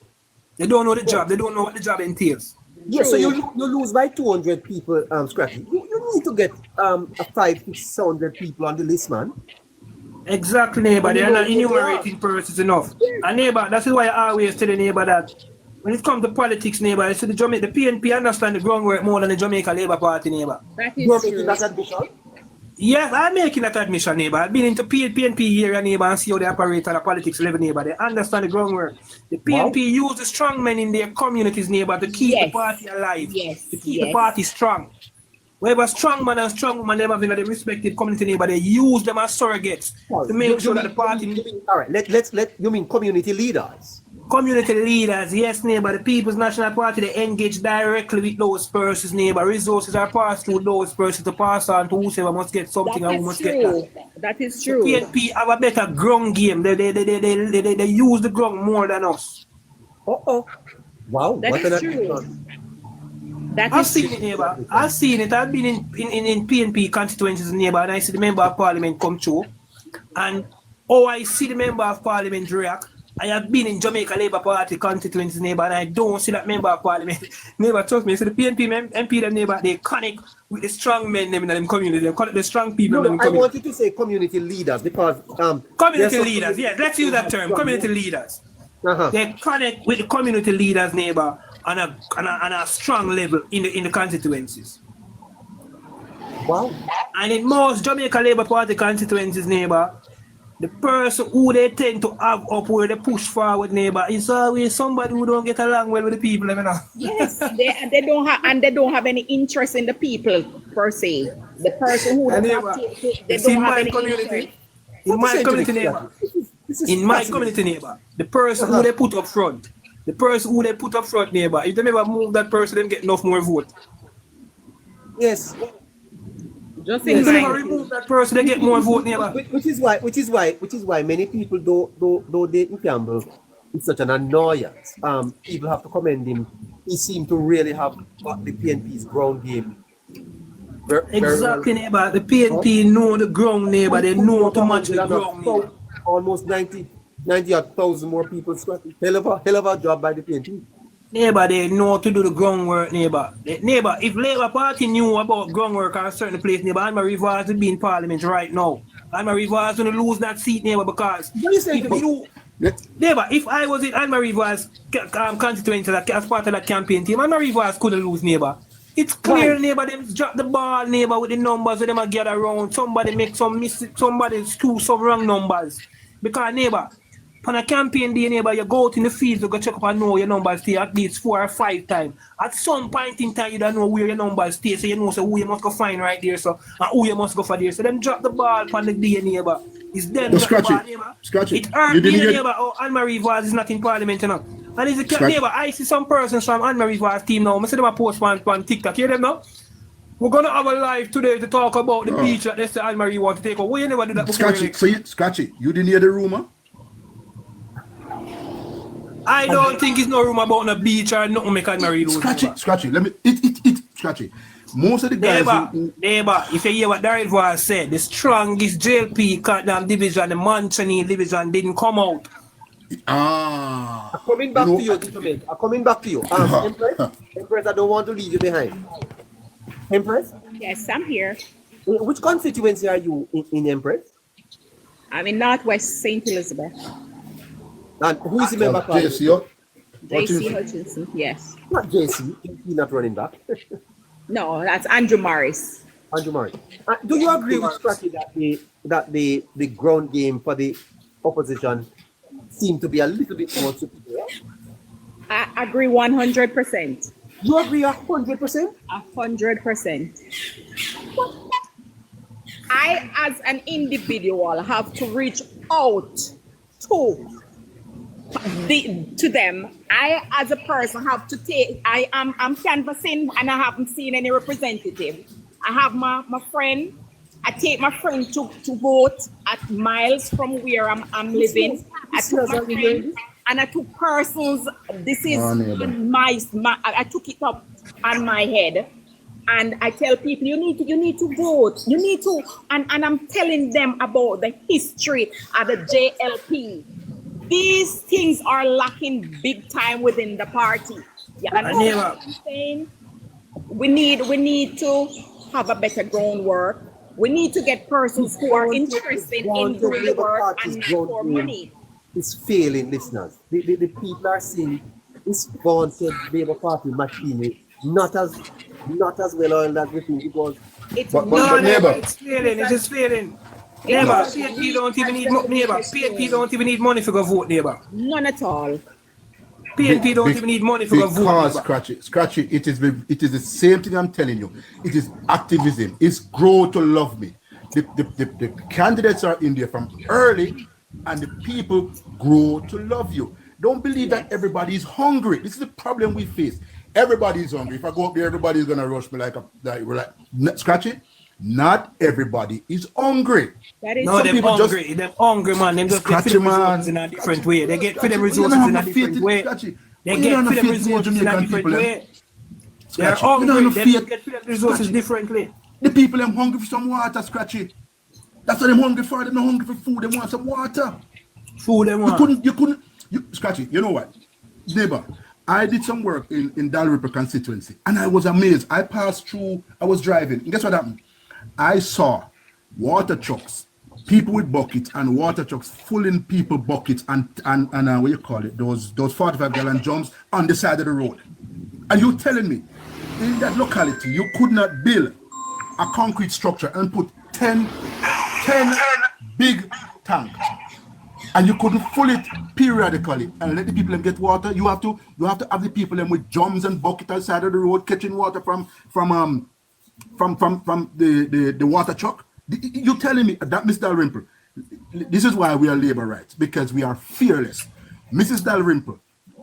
They don't know the job. They don't know what the job entails. Yeah, so you lose by 200 people, Scratchy. You need to get 500-600 people on the list, man. Exactly, neighbor. They're not enumerating persons enough. And neighbor, that's why I always tell the neighbor that when it comes to politics, neighbor, I see the PNP understand the groundwork more than the Jamaica Labour Party, neighbor. That is You're true. making that admission? Yes, I'm making that admission, neighbor. I've been into PNP area, neighbor, and see how they operate on the politics level, neighbor. They understand the groundwork. The PNP use the strong men in their communities, neighbor, to keep the party alive, to keep the party strong. Wherever strong man and strong woman never been in the respective community, neighbor, they use them as surrogates to make sure that the party. All right, you mean community leaders? Community leaders, yes, neighbor. The People's National Party, they engage directly with those persons, neighbor. Resources are passed through those persons to pass on to whoever must get something and who must get that. That is true. The PNP have a better ground game. They use the ground more than us. Wow, that is true. I've seen it, neighbor. I've seen it. I've been in PNP constituencies, neighbor, and I see the member of parliament come through. And I see the member of parliament react. I have been in Jamaica Labour Party constituencies, neighbor, and I don't see that member of parliament. Neighbor, trust me. So the PNP MP, them neighbor, they connect with the strong men in them community. They connect the strong people in them community. I wanted to say community leaders because community leaders, yeah, let's use that term. Community leaders. They connect with the community leaders, neighbor, on a strong level in the constituencies. Wow. And in most Jamaica Labour Party constituencies, neighbor, the person who they tend to have up where they push forward, neighbor, is always somebody who don't get along well with the people, you know. Yes, they don't have any interest in the people per se. The person who they don't have any interest. In my community, neighbor. In my community, neighbor, the person who they put up front, neighbor, if they never move that person, they get enough more vote. Yes. Just if they never remove that person, they get more vote, neighbor. Which is why many people don't date Campbell. It's such an annoyance. People have to commend him. He seemed to really have got the PNP's ground game. Exactly, neighbor. The PNP know the ground, neighbor. They know to match the ground, neighbor. Almost 90,000 more people scrapping. Hell of a job by the PNP. Neighbor, they know to do the groundwork, neighbor. Neighbor, if Labour Party knew about groundwork at a certain place, neighbor, Anne-Marie Vaz would be in Parliament right now. Anne-Marie Vaz going to lose that seat, neighbor, because neighbor, if I was in Anne-Marie Vaz constituency as part of that campaign team, Anne-Marie Vaz couldn't lose, neighbor. It's clear, neighbor, them drop the ball, neighbor, with the numbers that them get around. Somebody make some mistake, somebody screw some wrong numbers. Because, neighbor, on a campaign day, neighbor, you go out in the fields, you go check up and know your numbers stay at least 4 or 5 times. At some point in time, you don't know where your numbers stay, so you know who you must go find right there, so and who you must go for there. So them drop the ball on the day, neighbor. It's them drop the ball, neighbor. It hurt me, neighbor, Anne-Marie Vaz is not in Parliament, you know. And it's a neighbor, I see some persons from Anne-Marie Vaz team now. I see them a post on TikTok. Hear them now? We're gonna have a live today to talk about the beach that they say Anne-Marie want to take over. Why you never do that before? Scratchy, you didn't hear the rumor? I don't think it's no rumor about the beach or nothing make Anne-Marie lose. Scratchy, let me Scratchy. Most of the guys neighbor, if you hear what Darren Vaz said, the strongest JLP division, the Manchani division didn't come out. Coming back to you. Empress, I don't want to leave you behind. Empress? Yes, I'm here. Which constituency are you in Empress? I'm in Northwest St. Elizabeth. And who is the member? JC Hutchinson, yes. Not JC, he's not running back. No, that's Andrew Morris. Andrew Morris. Do you agree with Scratchy that the ground game for the opposition seemed to be a little bit more superior? I agree 100%. You agree 100%? 100%. I, as an individual, have to reach out to them. I, as a person, have to take. I'm canvassing, and I haven't seen any representative. I have my friend. I take my friend to vote at miles from where I'm living. I took my friend. And I took persons, this is I took it up on my head. And I tell people, you need to vote. You need to, and I'm telling them about the history of the JLP. These things are lacking big time within the party. Yeah, I know what I'm saying. We need to have a better groundwork. We need to get persons who are interested in doing the work and not for money. It's failing, listeners. The people are seeing this vaunted Labour Party machinery not as well oiled as we think it was. It's failing. It's just failing. Neighbor, PNP don't even need PNP don't even need money for go vote, neighbor. None at all. PNP don't even need money for go vote. Because Scratchy, it is the same thing I'm telling you. It is activism. It's grow to love me. The candidates are in there from early, and the people grow to love you. Don't believe that everybody is hungry. This is the problem we face. Everybody is hungry. If I go up there, everybody's gonna rush me like Scratchy. Not everybody is hungry. That is no, they're hungry. They're hungry, man. Them just get for them resources in a different way. They get for them resources in a different way. They get for them resources in a different way. They're hungry. They get for them resources differently. The people are hungry for some water, Scratchy. That's what they're hungry for. They're not hungry for food. They want some water. Food they want. You couldn't. Scratchy, you know what? Neighbor, I did some work in Dalrymple constituency, and I was amazed. I passed through, I was driving, and guess what happened? I saw water trucks, people with buckets and water trucks filling people buckets and what you call it, those 45-gallon drums on the side of the road. And you telling me in that locality you could not build a concrete structure and put 10 big tanks, and you couldn't fill it periodically and let the people get water? You have to have the people with drums and buckets on the side of the road catching water from the water truck. You telling me that, Mr. Dalrymple? This is why we are Labour rights, because we are fearless. Mrs. Dalrymple,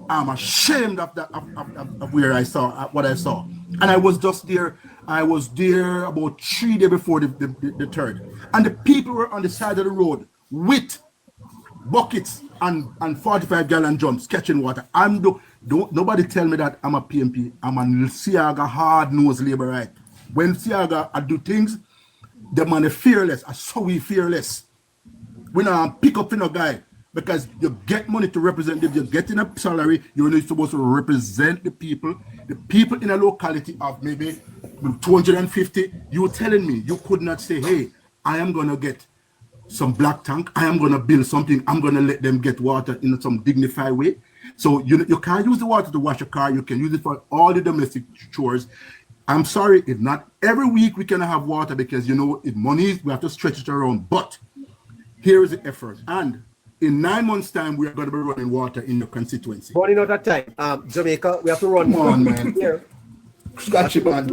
I'm ashamed of that of where I saw what I saw, and I was just there. I was there about 3 days before the 3rd, and the people were on the side of the road with buckets and 45-gallon drums catching water. Nobody tell me that I'm a PMP. I'm a Siaga hard-nosed Labour right. When Siaga do things, the man is fearless. I saw we fearless. We not pick up in a guy because you get money to represent them. You're getting a salary. You're not supposed to represent the people. The people in a locality of maybe 250. You telling me you could not say, hey, I am gonna get some black tank. I am gonna build something. I'm gonna let them get water in some dignified way. So you can't use the water to wash your car. You can use it for all the domestic chores. I'm sorry, if not every week we can have water because if money we have to stretch it around. But here is the effort, and in 9 months' time we are going to be running water in your constituency. Running out of time, Jamaica, we have to run. Come on, man. Scratchy, man.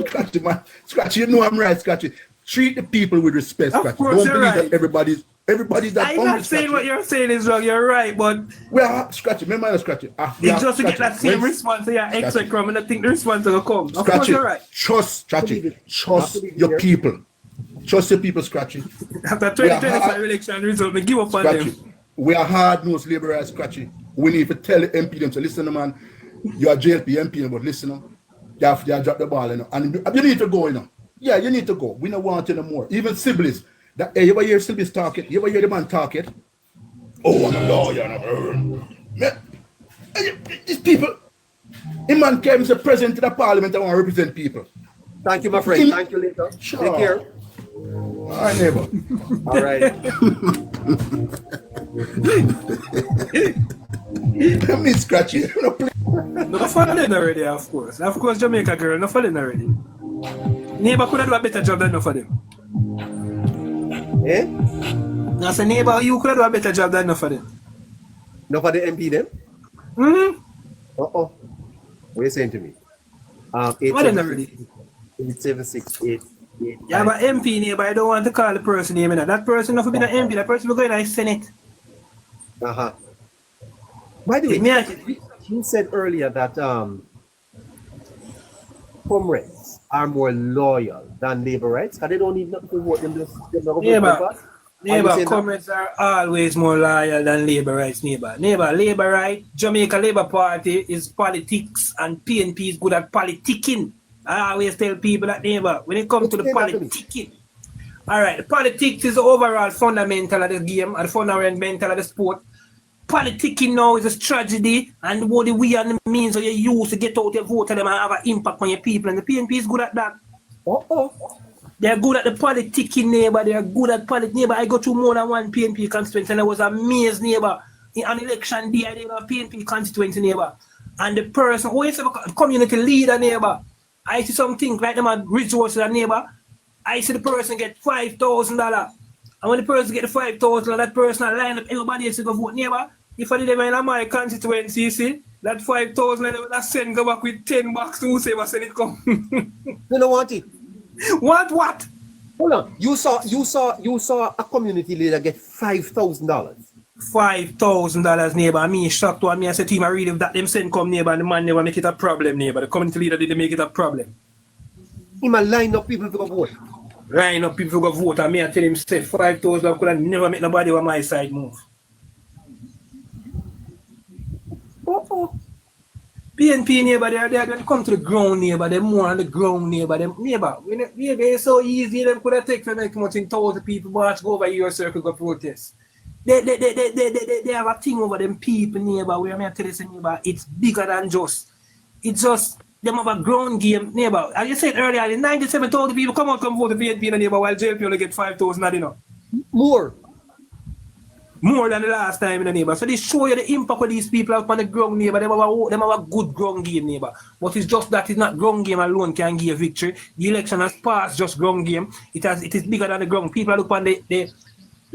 Scratchy, you know I'm right, Scratchy. Treat the people with respect, Scratchy. Don't believe that everybody's that. I'm not saying what you're saying is wrong. You're right, but Scratchy, remember Scratchy. It's just to get that same response to your execrum, and I think the response will come. Of course, you're right. Trust, Scratchy. Trust your people. Trust your people, Scratchy. After 2025 election result, we give up on them. We are hard-nosed Labour, Scratchy. We need to tell the MP them to listen, man. You are JLP MP, but listen, you have to drop the ball, and you need to go, Yeah, you need to go. We don't want you no more. Even siblings. You ever hear siblings talking? You ever hear the man talking? Oh, I'm a lawyer. These people, the man came as a president to the parliament and want to represent people. Thank you, my friend. Thank you, later. Sure. Take care. All right, neighbor. All right. Let me scratch you. No falling already, of course. Of course, Jamaica girl, no falling already. Neighbor could have done a better job than enough of them. Eh? I said, neighbor, you could have done a better job than enough of them. Enough of the MP then? Mm-hmm. What are you saying to me? What is already? 8768. Yeah, but MP neighbor, I don't want to call the person name. That person not for being an MP, that person will go in the Senate. Uh-huh. By the way, you said earlier that comrades are more loyal than Labourites because they don't need nothing to vote them. Neighbor, comrades are always more loyal than Labourites, neighbor. Labourite, Jamaica Labour Party is politics and PNP is good at politicking. I always tell people that, neighbor, when it comes to the politicking, all right, the politics is the overall fundamental of the game and the fundamental of the sport. politicking now is a tragedy, and what the we and the means that you use to get out your vote and them and have an impact on your people, and the PNP is good at that. They're good at the politicking, neighbor. They're good at politics, neighbor. I go to more than one PNP constituency, and I was amazed, neighbor. On election day, I did a PNP constituency, neighbor. And the person who is a community leader, neighbor, I see something like them at resources, neighbor. I see the person get $5,000. And when the person get the $5,000, that person line up everybody else to go vote, neighbor. If I did them in my constituency, you see, that 5,000, I would send go back with $10 to whoever send it come. You don't want it. What? Hold on. You saw a community leader get $5,000. $5,000, neighbor. I mean, shocked to me. I said to him, I read if that them send come, neighbor, and the man never make it a problem, neighbor. The community leader didn't make it a problem. He might line up people to go vote. Line up people to go vote, and me I tell him, say 5,000 could have never make nobody on my side move. PNP neighbor, they come to the ground neighbor, they're more on the ground neighbor, it's so easy, them could have taken like much in 1,000 people march go over your circle go protest. They have a thing over them people neighbor, where I tell you neighbor, it's bigger than just, it's just, them have a ground game neighbor. As you said earlier, the 97,000 people come out come vote the PNP in the neighbor while JLP only get 5,000, you know. More than the last time in the neighbor. So they show you the impact of these people up on the ground neighbor. They have a good ground game neighbor. But it's just that it's not ground game alone can give a victory. The election has passed just ground game. It is bigger than the ground. People look on the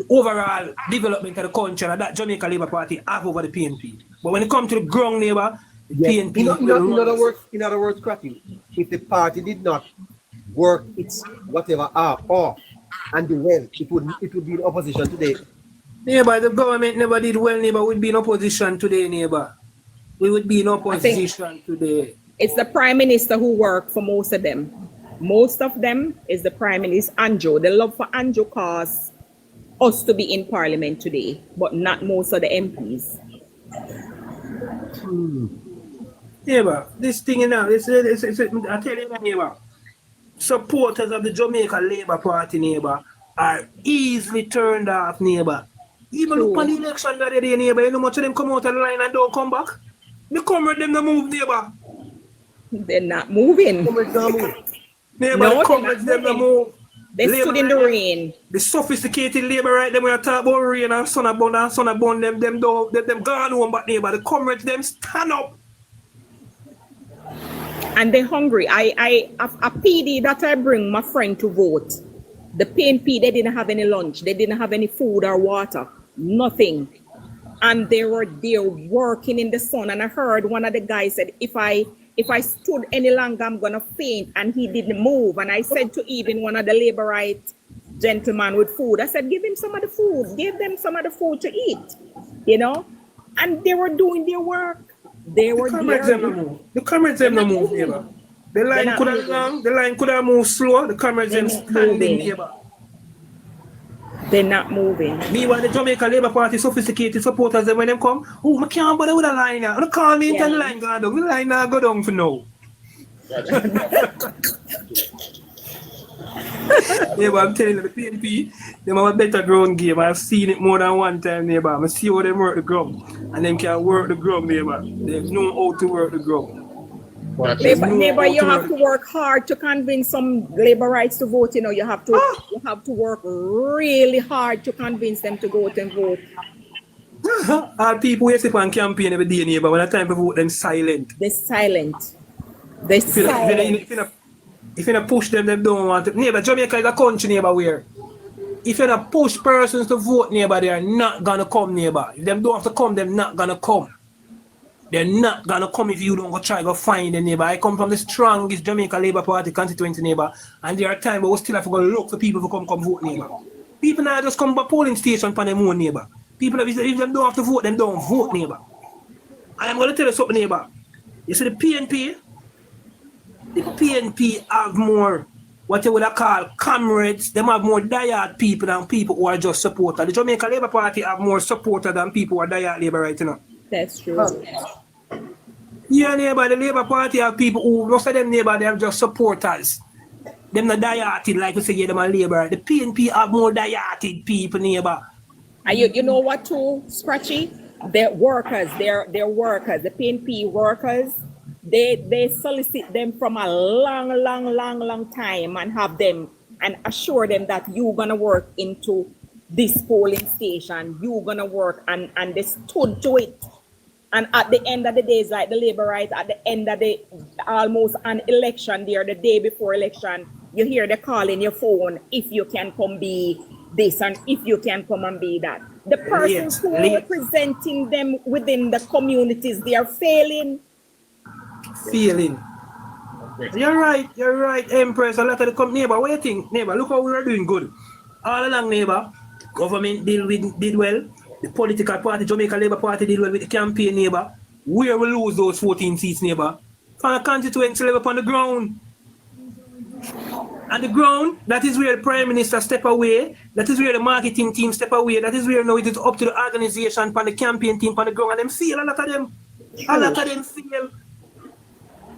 overall development of the country and that Jamaica Labour Party have over the PNP. But when it comes to the ground neighbor, the PNP... In other words, Cracky, if the party did not work its whatever off and do well, it would be in opposition today. Neighbor, the government never did well, neighbor. We'd be in opposition today, neighbor. We would be in opposition today. It's the Prime Minister who worked for most of them. Most of them is the Prime Minister, Andrew. The love for Andrew caused us to be in Parliament today, but not most of the MPs. Neighbor, this thing, you know, I tell you, neighbor, supporters of the Jamaica Labour Party, neighbor, are easily turned off, neighbor. Even look on the election that day, neighbor, you know much of them come out of the line and don't come back? The comrade them to move, neighbor. They're not moving. Neighbor, No, the comrades them to move. They stood in the rain. The sophisticated labor right them when I talk about rain and sun upon them gone home, but neighbor, the comrades them stand up. And they're hungry. A PD that I bring my friend to vote. The PNP, they didn't have any lunch. They didn't have any food or water. Nothing. And they were there working in the sun. And I heard one of the guys said, if I stood any longer, I'm gonna faint. And he didn't move. And I said to even one of the labor right gentlemen with food, I said, give him some of the food. Give them some of the food to eat. You know? And they were doing their work. They were there. The comrades them no move, neighbor. The line could have moved slow. The comrades them standing, neighbor. They're not moving. Meanwhile, the Jamaica Labour Party sophisticated supporters, when them come, oh, I can't bother with a line now. Don't call me into the line go down. The line now go down for now. Neighbor, I'm telling you, the PNP, they have a better ground game. I've seen it more than one time, neighbor. I see how they work the ground. And them can work the ground, neighbor. They know how to work the ground. Neighbor, you have to work hard to convince some labor rights to vote. You know, you have to work really hard to convince them to go out and vote. All people who sit on campaign every day, neighbor, when it's time to vote, them silent. They're silent. They're silent. If you don't push them, they don't want it. Neighbor, Jamaica is a country, neighbor, where if you don't push persons to vote, neighbor, they are not gonna come, neighbor. If them don't have to come, they're not gonna come. They're not gonna come if you don't go try to find them, neighbor. I come from the strongest Jamaica Labour Party constituency, neighbor, and there are times where we still have to go look for people who come vote, neighbor. People now just come back polling station for them own, neighbor. People, if them don't have to vote, them don't vote, neighbor. And I'm gonna tell you something, neighbor. You see the PNP have more what you would call comrades. Them have more diehard people than people who are just supporters. The Jamaica Labour Party have more supporters than people who are diehard Labour right now. That's true. Yeah, neighbor, the Labour Party have people who, most of them neighbor, they are just supporters. Them not diehard, like we say, yeah, them are Labour. The PNP have more diehard people, neighbor. And you know what too, Scratchy? their workers, their workers, the PNP workers, they solicit them from a long time and have them and assure them that you're gonna work into this polling station, you're gonna work, and they stood to it. And at the end of the day, it's like the labor rights, at the end of the almost an election there, the day before election, you hear the call in your phone, if you can come be this and if you can come and be that. The persons who are representing them within the communities, they are failing. You're right, Empress. A lot of the neighbor, what do you think? Neighbor, look how we are doing good. All along, neighbor, government did well. The political party, Jamaica Labour Party, did well with the campaign, neighbor. Where we lose those 14 seats, neighbor? From a constituency level upon the ground. And the ground, that is where the Prime Minister step away. That is where the marketing team step away. That is where now it is up to the organization, upon the campaign team, upon the ground. And them fail, a lot of them. A lot of them fail.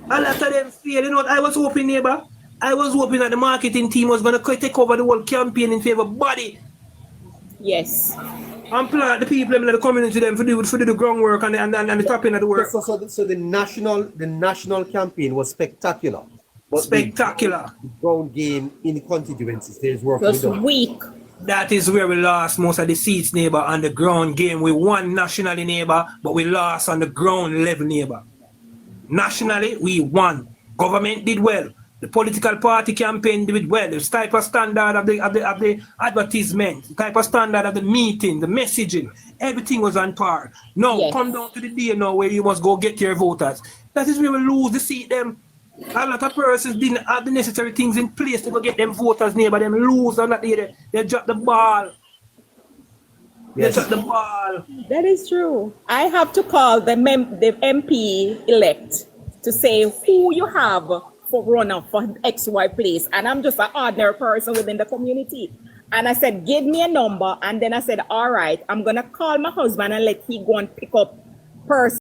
A lot of them fail. You know what I was hoping, neighbor? I was hoping that the marketing team was going to take over the whole campaign in favor of body. Yes. And plant the people in the community them for do the groundwork and the tapping of the work. So the national campaign was spectacular. But spectacular. The ground game in the constituencies, there's work just weak. That is where we lost most of the seats, neighbor. On the ground game, we won nationally, neighbor, but we lost on the ground level, neighbor. Nationally, we won. Government did well. The political party campaign did well. The type of standard of the advertisement, the type of standard of the meeting, the messaging, everything was on par. Now, come down to the day now where you must go get your voters. That is where we lose the seat them. A lot of persons didn't have the necessary things in place to go get them voters, neighbor. Them lose on that day. They drop the ball. They drop the ball. That is true. I have to call the MP elect to say who you have for run-up for XY place. And I'm just an ordinary person within the community. And I said, give me a number. And then I said, all right, I'm going to call my husband and let he go and pick up person.